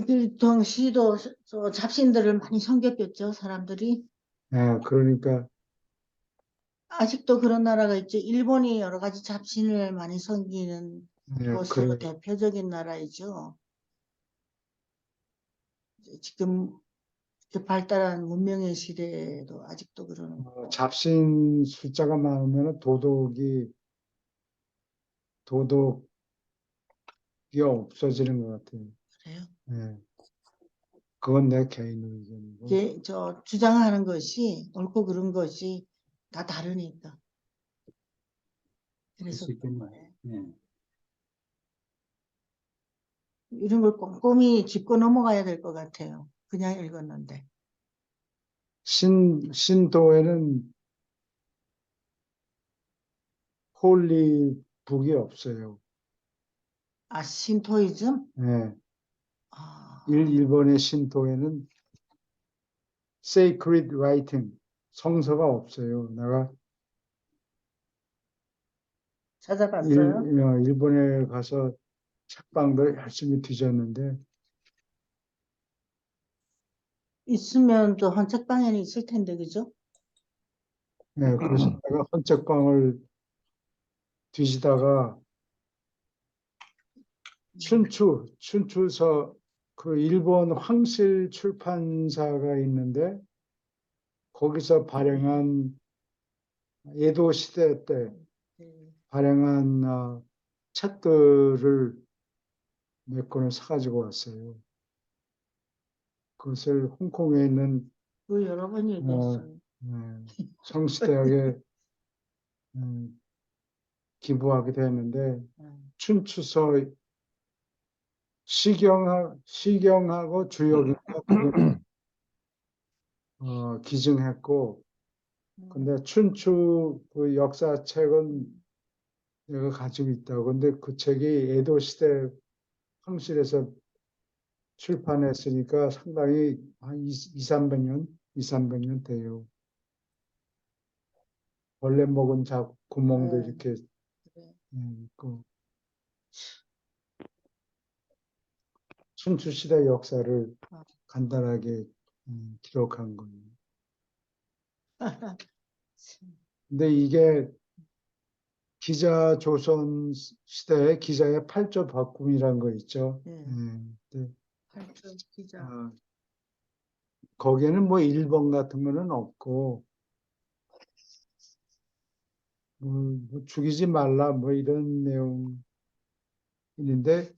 그 당시도 저 잡신들을 많이 섬겼겠죠, 사람들이. 예, 그러니까 아직도 그런 나라가 있죠. 일본이 여러 가지 잡신을 많이 섬기는 예, 것으로 그래. 대표적인 나라이죠. 지금 이렇게 발달한 문명의 시대에도 아직도 그러는 거. 잡신 숫자가 많으면 도덕이 없어지는 것 같아요. 그래요. 예, 그건 내 개인 의견이고. 이게 저 주장하는 것이 옳고 그른 것이 다 다르니까. 그럴 그래서 수 있겠네요. 네. 예. 이런 걸 꼼꼼히 짚고 넘어가야 될 것 같아요. 그냥 읽었는데. 신도에는 홀리 북이 없어요. 아, 신토이즘? 예, 아, 일본의 신도에는 sacred writing, 성서가 없어요. 내가 찾아봤어요? 일본에 가서 책방들 열심히 뒤졌는데, 있으면 또 헌책방에는 있을 텐데, 그죠? 예, 그래서 내가 헌책방을 뒤지다가 춘추서 그 일본 황실 출판사가 있는데 거기서 발행한 에도 시대 때 네. 발행한 책들을 몇 권을 사가지고 왔어요. 그것을 홍콩에 있는 그걸 여러 번 어, 얘기했어요. 성시대학에 기부하게 됐는데 음, 춘추서 시경하고 주역인가 그게 기증했고 근데 춘추 그 역사책은 내가 가지고 있다고. 근데 그 책이 에도 시대 황실에서 출판했으니까 상당히 한 2, 300년 돼요. 벌레 먹은 구멍도 네, 이렇게 그래. 있고 춘추 시대 역사를 어. 간단하게 기록한 거예요. 참, 근데 이게 기자 조선 시대의 기자의 팔조 바꿈이라는 거 있죠. 네. 근데, 팔촌 기자. 거기에는 뭐 1번 같은 거는 없고 뭐 죽이지 말라 뭐 이런 내용인데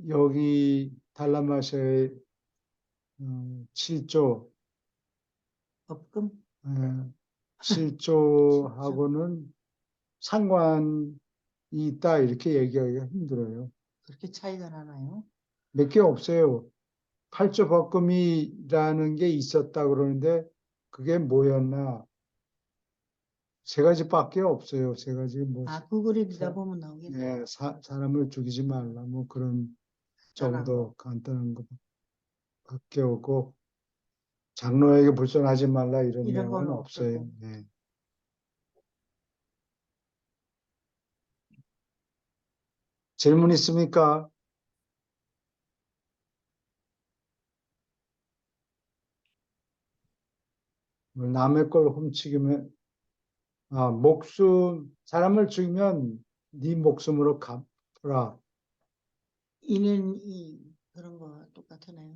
여기 달라마시아의 7조 법금? 7조하고는 상관이 있다 이렇게 얘기하기가 힘들어요. 그렇게 차이가 나나요? 몇 개 없어요. 8조 법금이라는 게 있었다 그러는데 그게 뭐였나? 세 가지밖에 없어요. 세 가지 뭐 아, 구글에 넣다 보면 나오겠네. 예, 사람을 죽이지 말라 뭐 그런 간단한 거. 정도 간단한 것밖에 없고 장로에게 불손하지 말라 이런 이런 건 내용은 없어요. 없었고. 예. 질문 있습니까? 뭐 남의 걸 훔치기면 사람을 죽이면 네 목숨으로 갚으라. 이는 이 그런 거 똑같으네요.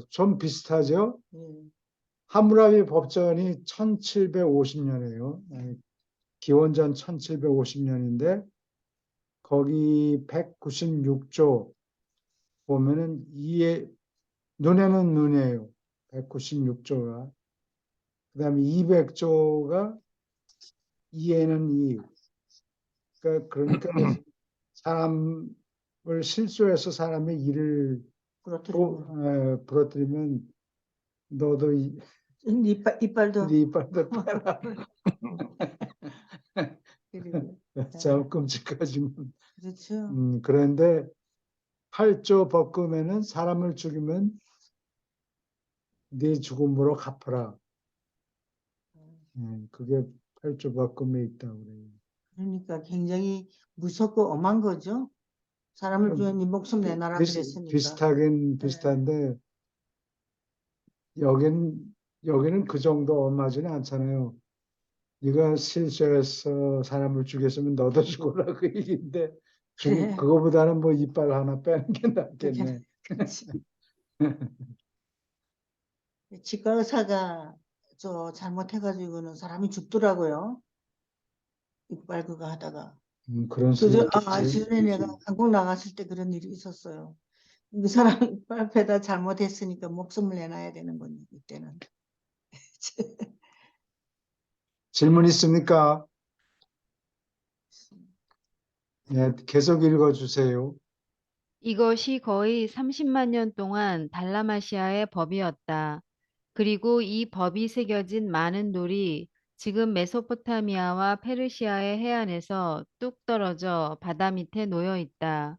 좀 비슷하죠? 예. 하무라비 법전이 1750년이에요. 기원전 1750년인데 거기 196조 보면은 이에 눈에는 눈이에요. 196조가. 그다음에 200조가 이에는 이. 그러니까 사람을 실수해서 사람의 일을 부러뜨리면 부러뜨리면 너도 이빨도 네 이빨도 빼라. 그리고 참 끔찍하지만. 그렇죠. 그런데 8조 법금에는 사람을 죽이면 네 죽음으로 갚아라. 그게 8조 법금에 있다고 그래요. 그러니까 굉장히 무섭고 엄한 거죠. 사람을 음, 죽여 네 목숨 내놔라 그랬으니까. 비슷하긴 비슷한데 여기는 그 정도 엄하지는 않잖아요. 네가 실수해서 사람을 죽였으면 너도 죽어라 그 얘기인데 그래. 그거보다는 뭐 이빨 하나 빼는 게 낫겠네. 그렇지. 치과 의사가 저 잘못해가지고는 사람이 죽더라고요. 이빨 그거 하다가. 그런 수도 있겠지. 전에 내가 한국 나갔을 때 그런 일이 있었어요. 그 사람 이빨 빼다 잘못했으니까 목숨을 내놔야 되는 거니 이때는. 질문 있습니까? 예, 계속 읽어주세요. 이것이 거의 30만 년 동안 달라마시아의 법이었다. 그리고 이 법이 새겨진 많은 돌이 지금 메소포타미아와 페르시아의 해안에서 뚝 떨어져 바다 밑에 놓여 있다.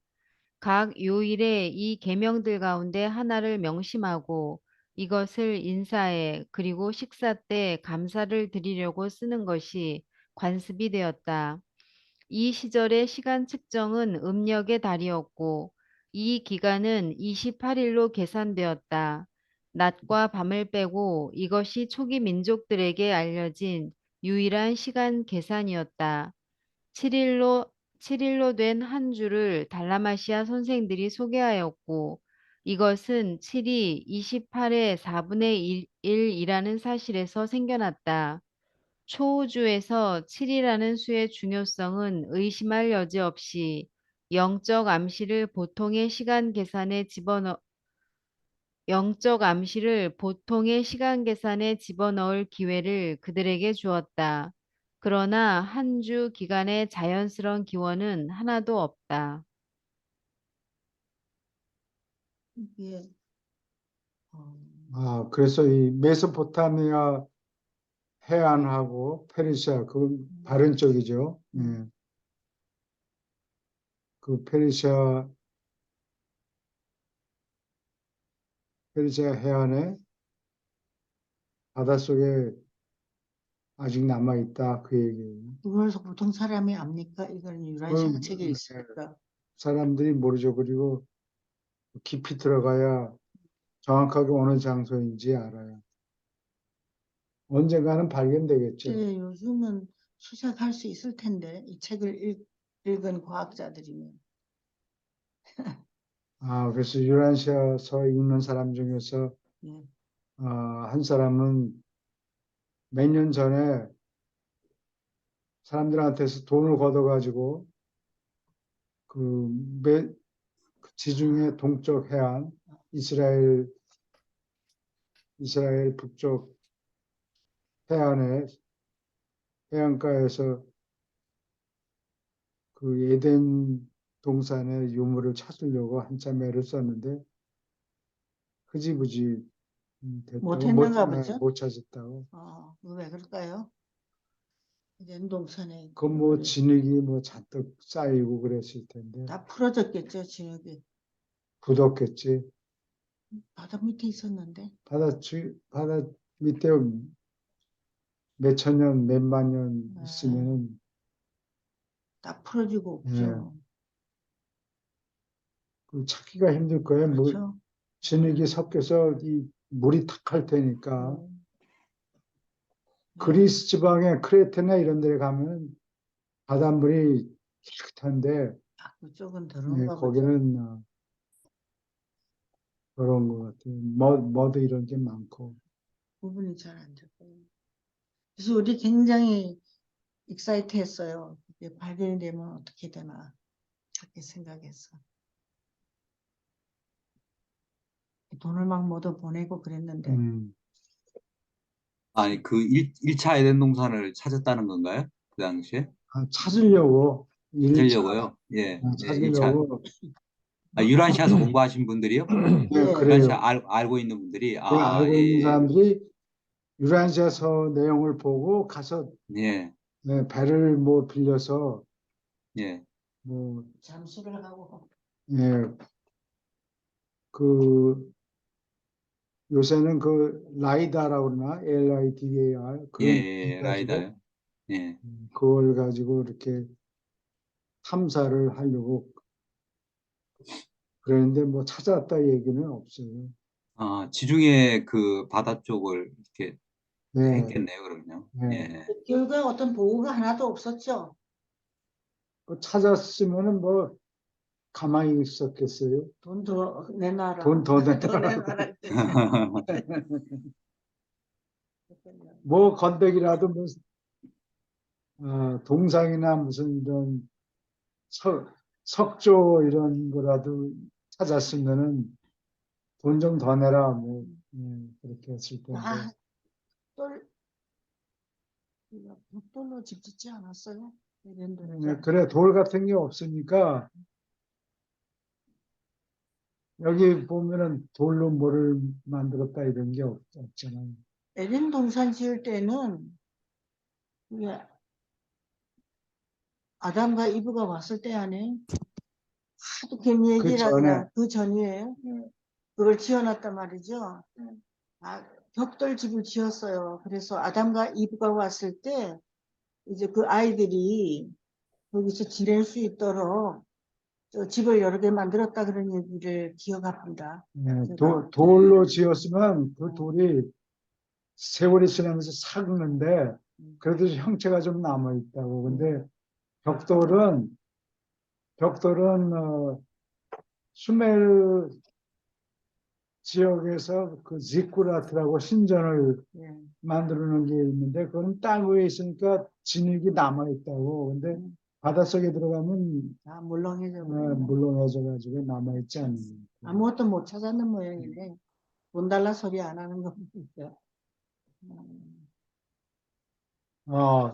각 요일에 이 계명들 가운데 하나를 명심하고 이것을 인사에 그리고 식사 때 감사를 드리려고 쓰는 것이 관습이 되었다. 이 시절의 시간 측정은 음력의 달이었고 이 기간은 28일로 계산되었다. 낮과 밤을 빼고 이것이 초기 민족들에게 알려진 유일한 시간 계산이었다. 7일로 된 한 주를 달라마시아 선생들이 소개하였고 이것은 7이 28의 4분의 1이라는 사실에서 생겨났다. 초우주에서 7이라는 수의 중요성은 의심할 여지 없이 영적 암시를 보통의 시간 계산에 집어넣을 기회를 그들에게 주었다. 그러나 한 주 기간의 자연스러운 기원은 하나도 없다. 이게 그래서 이 메소포타미아 해안하고 페르시아 그 다른 쪽이죠. 예. 그 페르시아 해안에 바닷속에 아직 남아 있다 그 얘기예요. 그걸 보통 사람이 압니까? 이건 유라시아 책에 있으니까. 사람들이 모르죠. 그리고 깊이 들어가야 정확하게 어느 장소인지 알아요. 언젠가는 발견되겠죠. 이제 요즘은 수색할 수 있을 텐데 이 책을 읽은 과학자들이면. 그래서 유라시아서 읽는 사람 중에서 예. 한 사람은 몇 년 전에 사람들한테서 돈을 걷어가지고 그 지중해 동쪽 해안 이스라엘 북쪽 해안에 해안가에서 그 에덴 동산의 유물을 찾으려고 한참 애를 썼는데 흐지부지 됐다고 못했는가 보죠? 못 찾았다고. 왜 그럴까요? 이제 동산에 그 뭐 진흙이 뭐 잔뜩 쌓이고 그랬을 텐데 다 풀어졌겠죠, 진흙이. 굳었겠지. 바다 밑에 있었는데. 바다 밑에 몇천 년, 몇만 년 있으면은 다 풀어지고 없죠. 그 찾기가 힘들 거예요. 뭐 그렇죠. 진흙이 섞여서 이 물이 탁할 테니까. 네. 그리스 지방의 크레테나 이런 데에 가면 바닷물이 깨끗한데 그쪽은 더러운가 보죠. 거기는 그런 것 같아요. 머드 이런 게 많고. 구분이 잘 안 되고. 그래서 우리 굉장히 익사이트 했어요. 이게 발견이 되면 어떻게 되나 그렇게 생각했어. 돈을 막 모두 보내고 그랬는데 음. 아니 그 1차 에덴 동산을 찾았다는 건가요? 그 당시에? 찾으려고 1차 하려고요? 예, 예, 1차. 찾으려고 유란시아에서 공부하신 분들이요? 네, 예. 그래요. 알고 있는 분들이, 그 알고 있는 예, 사람들이 유란시아서 내용을 보고 가서 예, 배를 뭐 빌려서 예, 뭐 잠수를 하고 예, 그 요새는 그 라이다라고 그러나 LIDAR 예, 그런 거 가지고 라이다요. 예. 그걸 가지고 이렇게 탐사를 하려고 그랬는데 뭐 찾았다 얘기는 없어요. 지중해 그 바다 쪽을 이렇게 네, 했겠네요, 그러면요. 네. 예. 그 결과 어떤 보고가 하나도 없었죠. 그 찾았으면은 뭐 가만히 있었겠어요. 돈 더 내놔라. 돈 더 더 내놔라. 내놔라. 뭐 건더기라도 뭐 동상이나 무슨 이런 석조 이런 거라도 찾았으면은 돈 좀 더 내라 뭐 그렇게 했을 텐데. 아, 돌, 돌로 집 짓지 않았어요? 네, 그래 돌 같은 게 없으니까 여기 보면은 돌로 뭐를 만들었다 이런 게 없잖아요. 에덴 동산 지을 때는 이게 아담과 이브가 왔을 때 안에 하도 괜 그 얘기를 전에 하더라. 그 전이에요. 그걸 지어놨단 말이죠. 벽돌 집을 지었어요. 그래서 아담과 이브가 왔을 때 이제 그 아이들이 거기서 지낼 수 있도록 저 집을 여러 개 만들었다 그런 얘기를 기억합니다. 제가. 돌로 지었으면 그 돌이 세월이 지나면서 삭는데 그래도 형체가 좀 남아 있다고. 근데 벽돌은 수메르 지역에서 그 지쿠라트라고 신전을 예. 만들어 놓은 게 있는데 그건 땅 위에 있으니까 진흙이 남아 있다고. 근데 바닷속에 들어가면 다 물렁해져. 물렁해져 가지고 남아 있지 않는 거예요. 아무것도 못 찾았는 모양인데 돈 달라 소리 안 하는 겁니다. 어,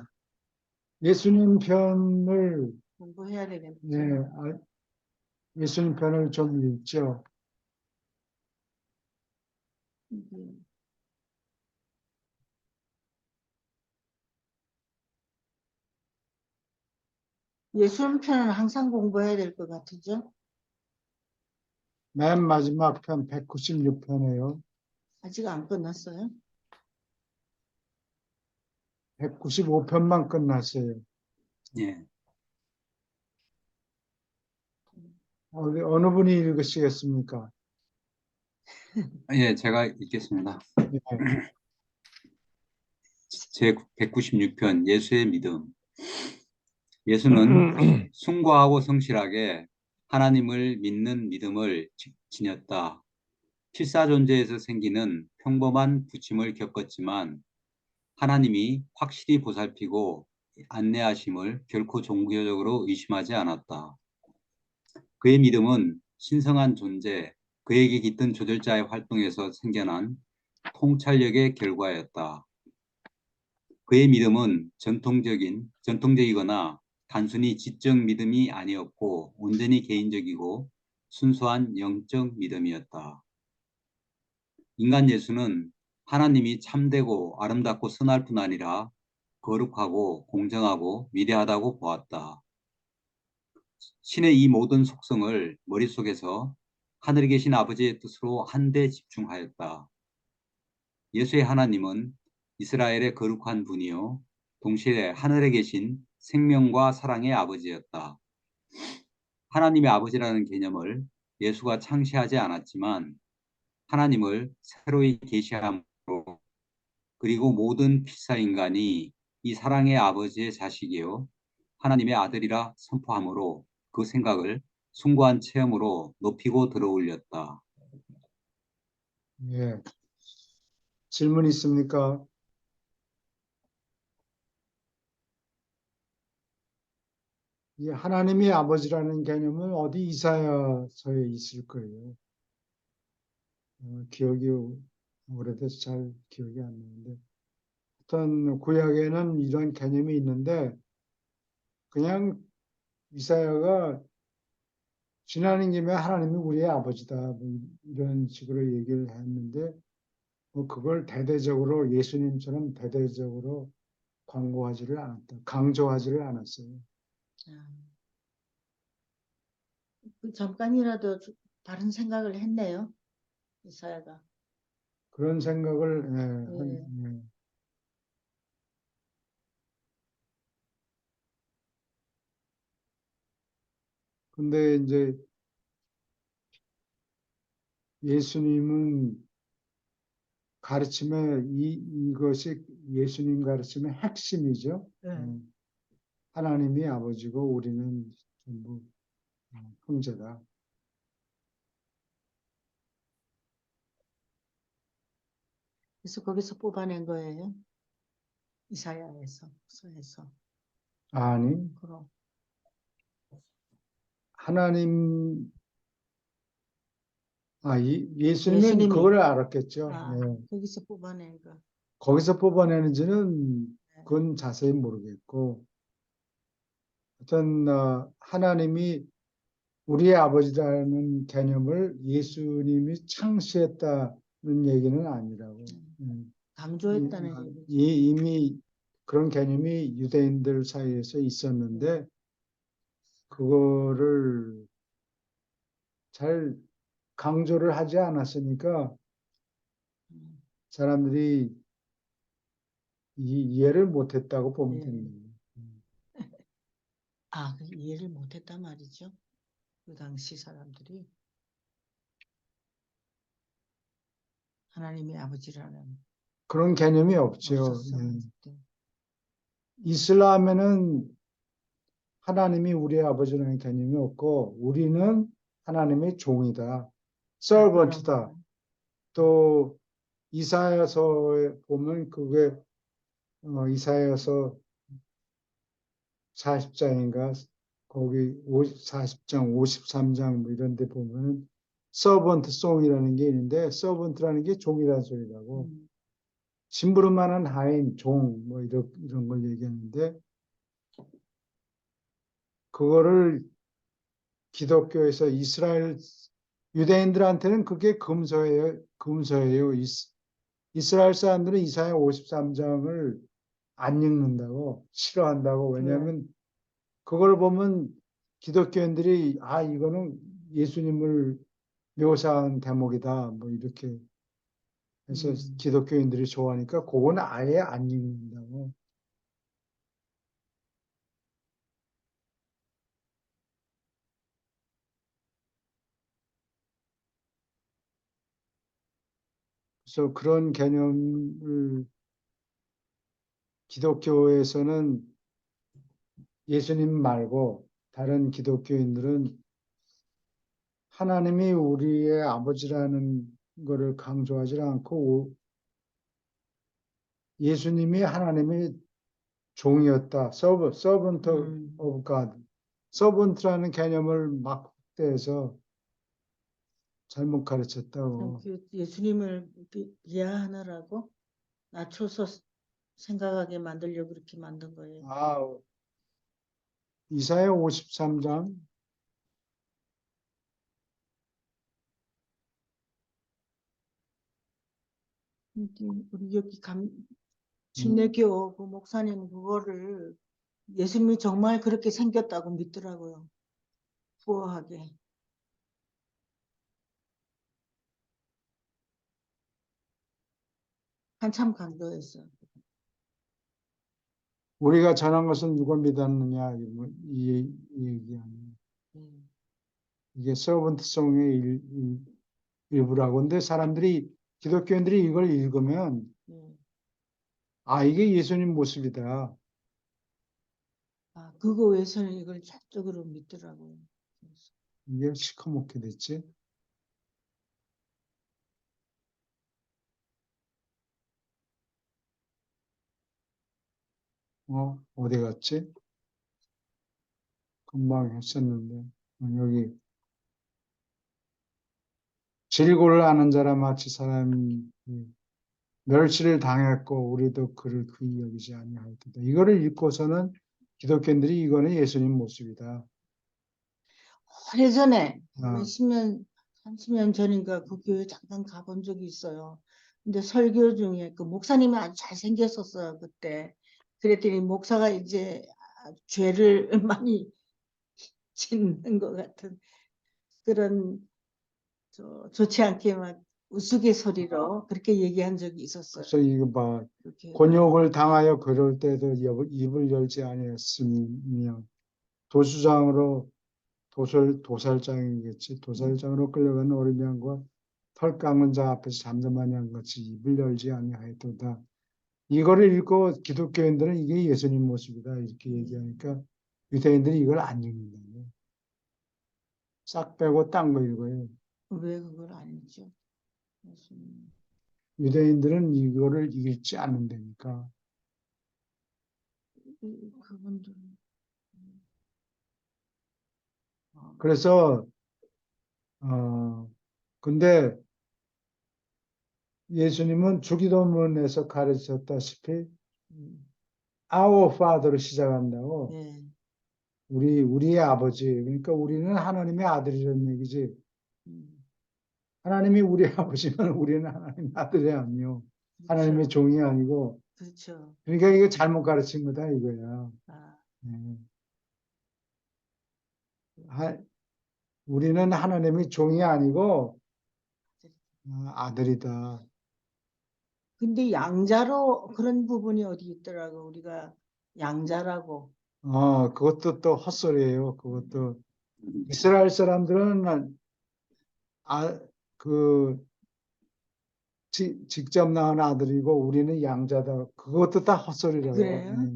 예수님 편을 공부해야 되겠죠. 예수님 편을 좀 읽죠. 음. 예수님 편은 항상 공부해야 될 것 같으죠? 맨 마지막 편 196편이에요. 아직 안 끝났어요? 195편만 끝났어요. 예. 어느 분이 읽으시겠습니까? 예, 제가 읽겠습니다. 예. 제 196편 예수의 믿음. 예수는 숭고하고 성실하게 하나님을 믿는 믿음을 지녔다. 필사존재에서 생기는 평범한 부침을 겪었지만 하나님이 확실히 보살피고 안내하심을 결코 종교적으로 의심하지 않았다. 그의 믿음은 신성한 존재, 그에게 깃든 조절자의 활동에서 생겨난 통찰력의 결과였다. 그의 믿음은 전통적이거나 단순히 지적 믿음이 아니었고 온전히 개인적이고 순수한 영적 믿음이었다. 인간 예수는 하나님이 참되고 아름답고 선할 뿐 아니라 거룩하고 공정하고 위대하다고 보았다. 신의 이 모든 속성을 머릿속에서 하늘에 계신 아버지의 뜻으로 한데 집중하였다. 예수의 하나님은 이스라엘의 거룩한 분이요 동시에 하늘에 계신 생명과 사랑의 아버지였다. 하나님의 아버지라는 개념을 예수가 창시하지 않았지만 하나님을 새로이 계시함으로 그리고 모든 필사인간이 이 사랑의 아버지의 자식이요 하나님의 아들이라 선포함으로 그 생각을 숭고한 체험으로 높이고 들어올렸다. 예. 질문 있습니까? 이 하나님이 아버지라는 개념은 어디 이사야서에 있을 거예요. 기억이 오래돼서 잘 기억이 안 나는데, 어떤 구약에는 이런 개념이 있는데 그냥 이사야가 지나는 김에 하나님이 우리의 아버지다 뭐 이런 식으로 얘기를 했는데 뭐 그걸 대대적으로 예수님처럼 대대적으로 광고하지를 않았다. 강조하지를 않았어요. 아, 그 잠깐이라도 다른 생각을 했네요. 이사야가. 그런 생각을 예. 근데 이제 예수님은 가르침의 이것이 예수님 가르침의 핵심이죠. 예. 하나님이 아버지고 우리는 전부 형제다. 그래서 거기서 뽑아낸 거예요. 서에서. 아니, 그럼. 하나님, 예수님은 예수님이. 그걸 알았겠죠. 아, 예. 거기서 뽑아낸 거. 거기서 뽑아내는지는 네. 그건 자세히 모르겠고, 하여튼, 하나님이 우리의 아버지라는 개념을 예수님이 창시했다는 얘기는 아니라고. 강조했다는 얘기죠. 이미 그런 개념이 유대인들 사이에서 있었는데, 그거를 잘 강조를 하지 않았으니까 음, 사람들이 이해를 못했다고 보면 네. 됩니다. 아, 그 이해를 못했단 말이죠. 그 당시 사람들이 하나님이 아버지라는 그런 개념이 없죠. 없었어. 예. 그때. 이슬람에는 하나님이 우리의 아버지라는 개념이 없고 우리는 하나님의 종이다. 서번트다. 그런 또 이사야서에 보면 그게 이사야서 40장인가 거기 40장, 53장 뭐 이런 데 보면은 서번트 송이라는 게 있는데 서번트라는 게 종이라는 소리라고 심부름하는 하인, 종 뭐 이런 걸 얘기하는데 그거를 기독교에서 이스라엘 유대인들한테는 그게 금서예요. 금서예요. 이스라엘 사람들은 이사야 53장을 안 읽는다고 싫어한다고 왜냐하면 그걸 보면 기독교인들이 이거는 예수님을 묘사한 대목이다 뭐 이렇게 해서 기독교인들이 좋아하니까 그거는 아예 안 읽는다고. 그래서 그런 개념을 기독교에서는 예수님 말고 다른 기독교인들은 하나님이 우리의 아버지라는 거를 강조하지 않고 예수님이 하나님의 종이었다. 서번트 오브 갓. 서번트라는 개념을 막 확대해서 잘못 가르쳤다고. 예수님을 비하하느라고 낮춰서 생각하게 만들려고 그렇게 만든 거예요. 이사야 53장 우리 여기 침례교 그 목사님 그거를 예수님이 정말 그렇게 생겼다고 믿더라고요. 후하게. 한참 강조했어. 우리가 전한 것은 누가 믿었느냐 이 얘기하는 이게 서번트송의 일부라고. 근데 기독교인들이 이걸 읽으면 이게 예수님 모습이다. 그거 외에서는 이걸 좌적으로 믿더라고요. 이게 시커멓게 됐지. 어디 갔지? 금방 했었는데 여기 질고를 아는 자라 마치 사람이 멸시를 당했고 우리도 그를 귀히 여기지 아니하였다. 이거를 읽고서는 기독교인들이 이거는 예수님 모습이다. 오래전에 어. 몇십 년, 30년 전인가 그 교회 잠깐 가본 적이 있어요. 근데 설교 중에 그 목사님이 아주 잘생겼었어요, 그때. 그랬더니 목사가 이제 죄를 많이 짓는 것 같은 그런 좋지 않게 막 우스갯소리로 그렇게 얘기한 적이 있었어요. 그래서 이거 봐. 그 교회. 곤욕을 당하여 그럴 때도 입을 열지 아니했으며 도수장으로 도살장이겠지. 도살장으로 끌려가는 어린 양과 털 깎는 자 앞에서 잠잠한 양같이 입을 열지 아니하였도다. 이거를 읽고 기독교인들은 이게 예수님 모습이다 이렇게 얘기하니까 유대인들이 이걸 안 읽는다. 싹 빼고 딴 거 읽어요. 왜 그걸 안 읽죠? 예수님. 유대인들은 이거를 읽지 않는다니까. 그분들은 그래서 근데 예수님은 주기도문에서 가르쳤다시피 Our Father로 시작한다고. 예. 우리의 아버지. 그러니까 우리는 하나님의 아들이라는 얘기지. 음, 하나님이 우리의 아버지면 우리는 하나님의 아들이 아니요. 하나님의 그렇죠. 종이 아니고. 그렇죠. 그러니까 이거 잘못 가르친 거다 이거야. 아, 예. 우리는 하나님의 종이 아니고 아들이다. 근데 양자로 그런 부분이 어디 있더라고. 우리가 양자라고. 그것도 또 헛소리예요. 그것도 이스라엘 사람들은 그 직접 낳은 아들이고 우리는 양자다. 그것도 다 헛소리라고. 그래요?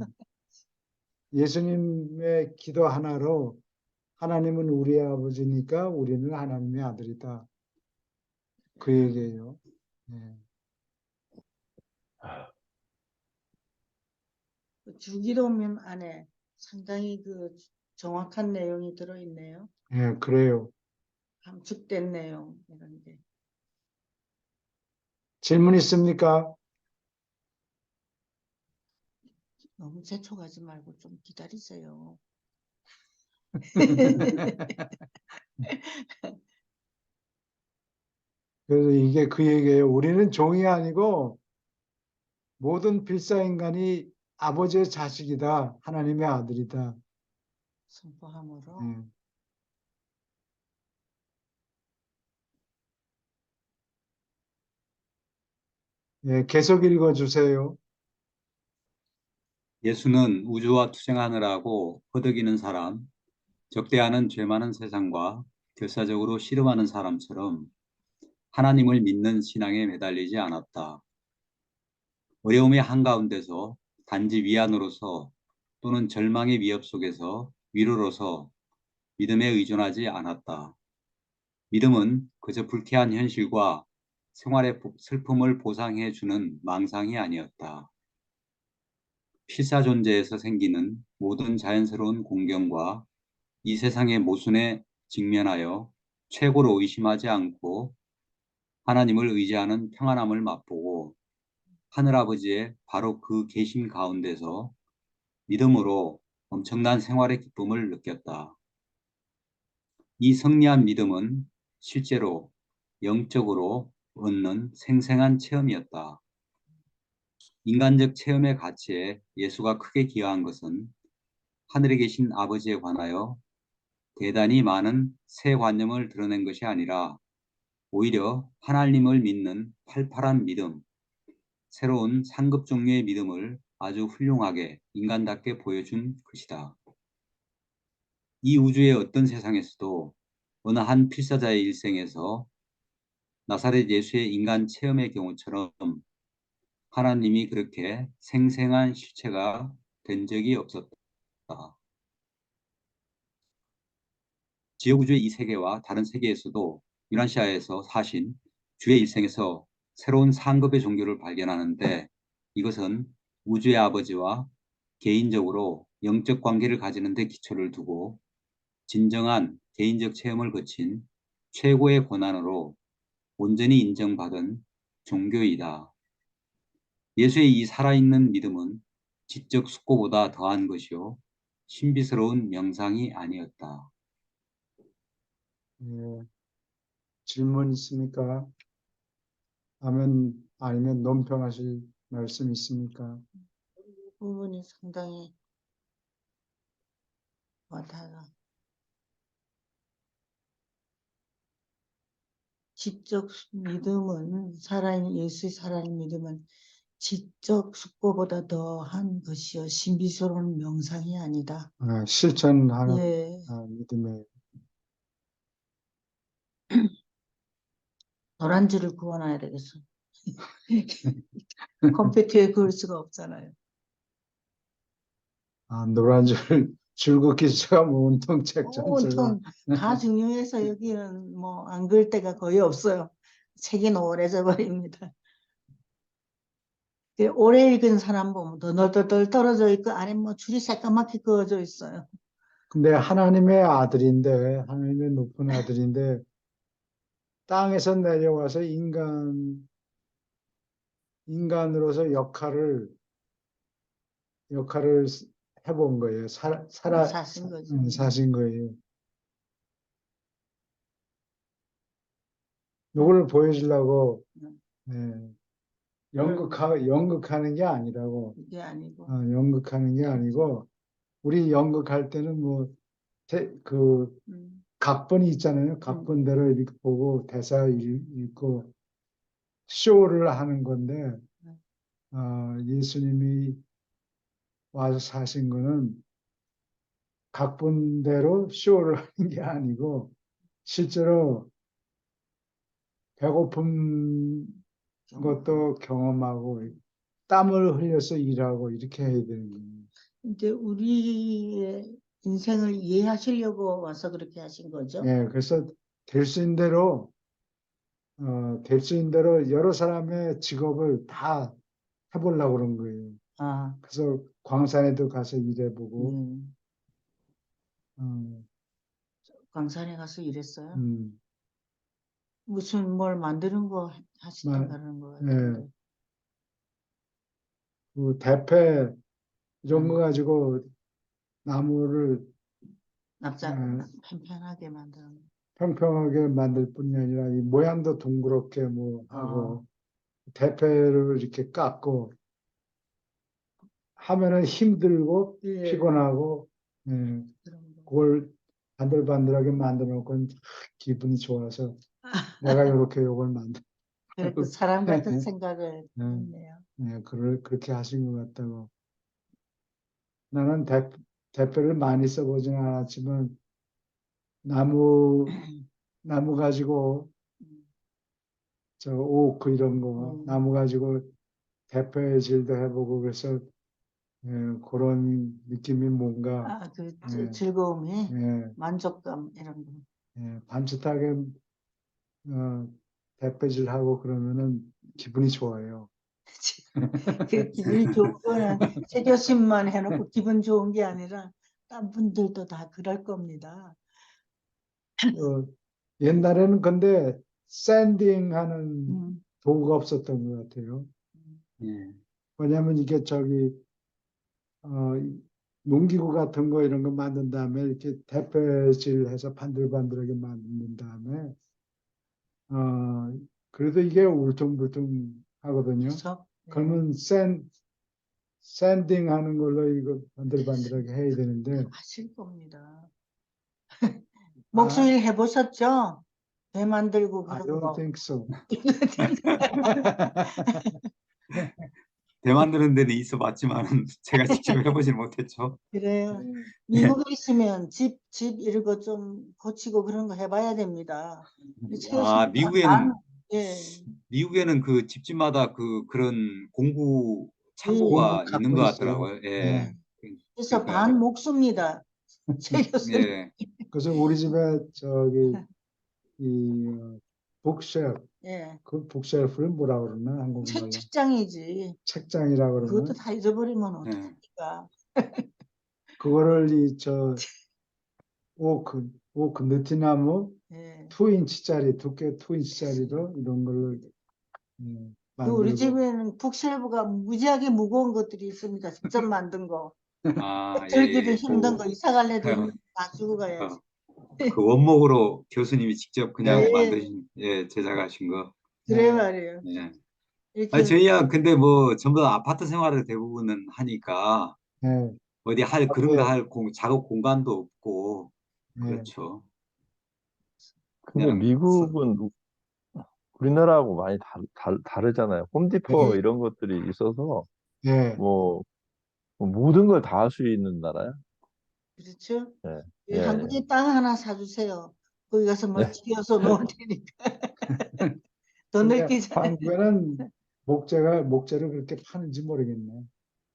예수님의 기도 하나로 하나님은 우리의 아버지니까 우리는 하나님의 아들이다. 그 얘기예요. 네. 그 주기도문 안에 상당히 그 정확한 내용이 들어있네요. 예, 그래요. 함축된 내용 이런 게. 질문 있습니까? 너무 재촉하지 말고 좀 기다리세요. 그래서 이게 그 얘기예요. 우리는 종이 아니고 모든 필사인간이 아버지의 자식이다. 하나님의 아들이다. 선포함으로. 예, 계속 읽어주세요. 예수는 우주와 투쟁하느라고 허덕이는 사람, 적대하는 죄 많은 세상과 결사적으로 씨름하는 사람처럼 하나님을 믿는 신앙에 매달리지 않았다. 어려움의 한가운데서 단지 위안으로서 또는 절망의 위협 속에서 위로로서 믿음에 의존하지 않았다. 믿음은 그저 불쾌한 현실과 생활의 슬픔을 보상해 주는 망상이 아니었다. 필사 존재에서 생기는 모든 자연스러운 공경과 이 세상의 모순에 직면하여 최고로 의심하지 않고 하나님을 의지하는 평안함을 맛보고 하늘아버지의 바로 그 계심 가운데서 믿음으로 엄청난 생활의 기쁨을 느꼈다. 이 성리한 믿음은 실제로 영적으로 얻는 생생한 체험이었다. 인간적 체험의 가치에 예수가 크게 기여한 것은 하늘에 계신 아버지에 관하여 대단히 많은 새 관념을 드러낸 것이 아니라 오히려 하나님을 믿는 팔팔한 믿음, 새로운 상급 종류의 믿음을 아주 훌륭하게 인간답게 보여준 것이다. 이 우주의 어떤 세상에서도 어느 한 필사자의 일생에서 나사렛 예수의 인간 체험의 경우처럼 하나님이 그렇게 생생한 실체가 된 적이 없었다. 지역우주의 이 세계와 다른 세계에서도 유란시아에서 사신 주의 일생에서 새로운 상급의 종교를 발견하는데 이것은 우주의 아버지와 개인적으로 영적 관계를 가지는 데 기초를 두고 진정한 개인적 체험을 거친 최고의 권한으로 온전히 인정받은 종교이다. 예수의 이 살아있는 믿음은 지적 숙고보다 더한 것이요 신비스러운 명상이 아니었다. 예, 질문 있습니까? 아니면 논평하실 말씀 있습니까? 부분이 상당히 와닿아. 지적 믿음은 예수의 살아있는 믿음은 지적 숙고보다 더한 것이요 신비스러운 명상이 아니다. 실천하는 예, 믿음의 노란지를 구워놔야 되겠어. 컴퓨터에 그을 수가 없잖아요. 노란 줄 줄긋기 제가 뭐 운동책 전체가 온통 다 중요해서 여기는 뭐 안 그을 때가 거의 없어요. 책이 노래져 버립니다. 오래 읽은 사람 보면 더 널떨떨 떨어져 있고 안에 뭐 줄이 새까맣게 그어져 있어요. 근데 하나님의 높은 아들인데 땅에서 내려와서 인간으로서 역할을 해본 거예요. 사신 거죠. 사신 거예요. 요걸 보여주려고 음. 연극하는 게 아니라고. 이게 아니고 연극하는 게 아니고 우리 연극할 때는 뭐 음, 각본이 있잖아요. 각본대로 이렇게 보고 대사 읽고 쇼를 하는 건데 예수님이 와서 사신 거는 각본대로 쇼를 하는 게 아니고 실제로 배고픈 것도 경험하고 땀을 흘려서 일하고 이렇게 해야 되는 거예요. 이제 우리의 인생을 이해하시려고 와서 그렇게 하신 거죠. 예, 그래서 될 수 있는 대로 여러 사람의 직업을 다 해보려고 그런 거예요. 아, 그래서 광산에도 가서 일해보고, 음, 음, 광산에 가서 일했어요. 음, 무슨 뭘 만드는 거 하시다 만- 가는 거 예, 같은데. 그 대패 이런 거 음. 가지고 나무를 납작 어, 편편하게 만드는 거. 평평하게 만들 뿐이 아니라 이 모양도 둥그렇게 뭐 하고 대패를 이렇게 깎고 하면은 힘들고 예, 피곤하고 예, 그런 거. 그걸 반들반들하게 만들어 놓고 기분이 좋아서 내가 이렇게 요걸 만들고 그렇게 사람 같은 생각을 네, 했네요. 그렇게 하신 것 같다고. 나는 대패를 많이 써보지는 않았지만 나무 가지고 음, 저 오크 이런 거 음. 나무 가지고 대패질도 해보고 그래서 그런 느낌이 뭔가 그 예, 즐거움이, 예, 만족감 이런 거. 밤짓하게 대패질하고 그러면은 기분이 좋아요. 그 기분이 좋은 거는 최 교수님만 해놓고 기분 좋은 게 아니라 딴 분들도 다 그럴 겁니다. 옛날에는 근데 샌딩하는 음, 도구가 없었던 것 같아요. 예. 왜냐하면 이게 농기구 같은 거 이런 거 만든 다음에 이렇게 대패질해서 반들반들하게 만든 다음에 그래도 이게 울퉁불퉁 하거든요. 그래서 그러면 샌딩하는 걸로 이거 반들반들하게 해야 되는데 하실 겁니다. I, 목소리 해보셨죠? 배 만들고 I 그런 don't 거. think so. 대 만드는 데는 있어 봤지만은 제가 직접 해보질 못했죠. 그래요. 예. 미국에 있으면 집 이런 거 좀 고치고 그런 거 해봐야 됩니다. 최 교수님 미국에는 그 집집마다 그런 공구 공부 창고가 있는 갖고 것 있어요. 같더라고요. 네. 예. 그래서 그러니까 반 목수입니다. 최 교수님. 예. 그래서 우리 집에 이 북쉘프, 예. 그 북쉘프를 뭐라 그러나 한국말로 책장이지. 책장이라 그것도 그러나 다 잊어버리면 예. 어떡합니까? 그거를 오크 느티나무 예. 2인치짜리 두께 2인치짜리로 이런 걸로 우리 만들고 집에는 북쉘브가 무지하게 무거운 것들이 있습니다. 직접 만든 거. 아, 예, 들기도 예. 힘든 거 이사 갈래도 어, 다 주고 가야지. 그 원목으로 교수님이 직접 그냥 네, 만드신, 예, 제작하신 거. 그래 네. 말이에요. 예. 이렇게 저희야 근데 뭐 전부 다 아파트 생활을 대부분은 하니까 네. 어디 할 그런 거 앞에, 할 작업 공간도 없고 네. 그렇죠. 근데 그냥 미국은 우리나라하고 많이 다르잖아요. 홈디포 네. 이런 것들이 있어서 네. 뭐 모든 걸 다 할 수 있는 나라야. 그렇죠. 예, 이 예, 한국에 땅 하나 사주세요. 거기 가서 뭘 예. 지어서 놓을 테니까 더 근데 넓히잖아요. 한국에는 목재를 그렇게 파는지 모르겠네.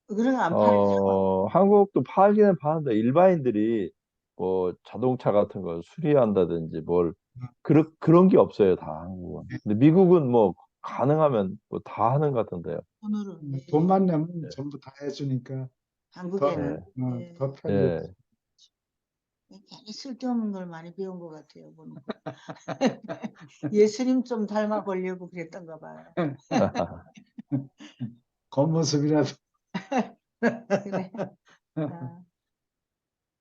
그런 거 안 팔죠. 한국도 팔기는 파는데 일반인들이 뭐 자동차 같은 걸 수리한다든지 뭘 그런 게 없어요, 다 한국은. 근데 미국은 뭐 가능하면 뭐 다 하는 것 같은데요. 돈으로. 예. 돈만 내면 예, 전부 다 해주니까 한국에는 더 예. 편리해. 예. 괜히 쓸데없는 걸 많이 배운 것 같아요. 보니까. 예수님 좀 닮아 보려고 그랬던가 봐요. 겉모습이라도. 그래. 아,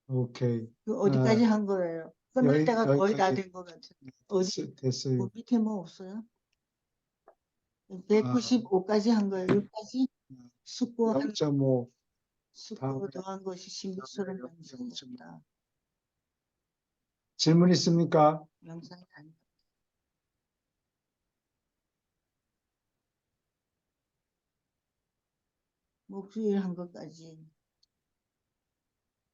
오케이. 그 어디까지 한 거예요? 끝날 때가 거의 다 여기까지 된 것 같아요. 어디? 됐어요. 뭐 밑에 뭐 없어요? 아, 195까지 한 거예요. 여기까지 숙고 한 0.5 숙고 더한 것이 신비스러운 영상이었다. 질문 있습니까? 영상이 아니다. 목수일 한 것까지.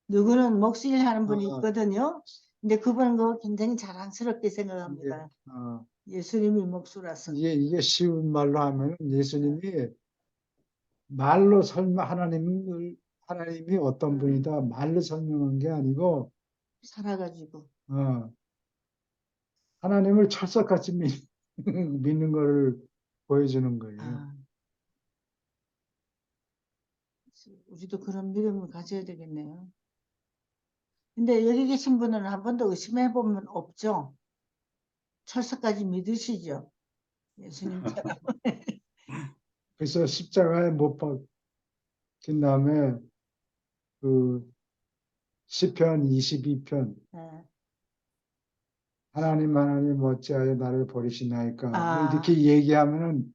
누구는 목수일 하는 분이 아, 있거든요. 근데 그분은 그거 굉장히 자랑스럽게 이게, 생각합니다. 어, 예수님이 목수라서. 이게 쉬운 말로 하면 예수님이 말로 하나님이 어떤 분이다 말로 설명한 게 아니고 살아가지고. 어, 하나님을 철석같이 믿는 거를 보여주는 거예요. 아, 우리도 그런 믿음을 가져야 되겠네요. 근데 여기 계신 분은 한 번도 의심해 보면 없죠. 철석까지 믿으시죠. 예수님처럼. 그래서 십자가에 못 박힌 다음에 그 시편 22편 예. 하나님 어찌하여 나를 버리시나이까 뭐 아, 이렇게 얘기하면은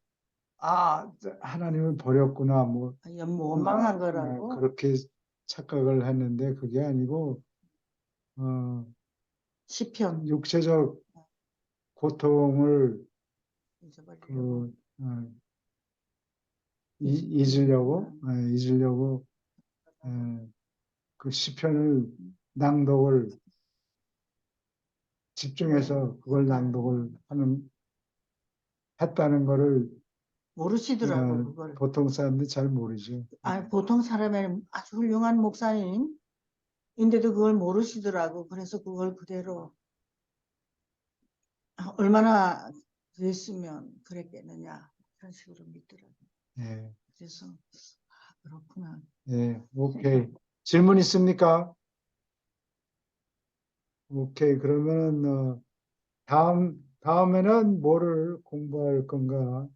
하나님을 버렸구나 뭐 원망한 거라고. 그렇게 착각을 했는데 그게 아니고 시편 육체적 고통을 잊어버리려고. 그 잊으려고 그 시편을 낭독을 집중해서 그걸 낭독을 했다는 거를 모르시더라고, 그걸. 보통 사람들이 잘 모르죠. 아, 보통 사람에는 아주 훌륭한 목사님인데도 그걸 모르시더라고. 그래서 그걸 그대로 얼마나 그랬으면 그랬겠느냐. 그런 식으로 믿더라고. 예, 그래서, 그렇구나. 예, 오케이. 질문 있습니까? 오케이. 그러면 다음에는 뭐를 공부할 건가?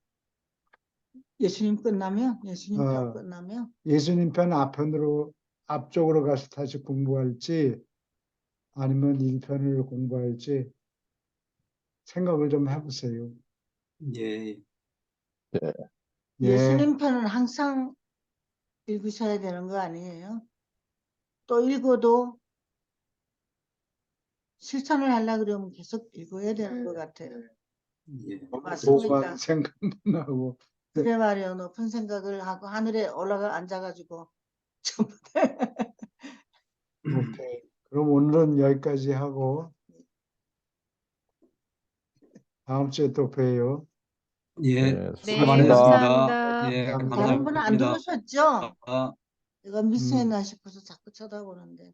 예수님 끝나면, 예수님 편 어, 끝나면, 예수님 편 앞쪽으로 가서 다시 공부할지 아니면 1편을 공부할지 생각을 좀 해보세요. 예. 예, 예수님 편은 항상 읽으셔야 되는 거 아니에요? 또 읽어도 실천을 하려고 그러면 계속 읽어야 되는 것 같아요. 예. 맞습니까? 그것만 생각만 하고. 그래 말이에요. 높은 생각을 하고 하늘에 올라가 앉아가지고 전부 다 오케이. 그럼 오늘은 여기까지 하고 다음 주에 또 봬요. 예. 네, 수고 네, 수고하셨습니다. 많으셨습니다. 감사합니다. 예, 감사합니다. 다른 분은 안 감사합니다. 들으셨죠? 내가 음. 미스했나 싶어서 자꾸 쳐다보는데.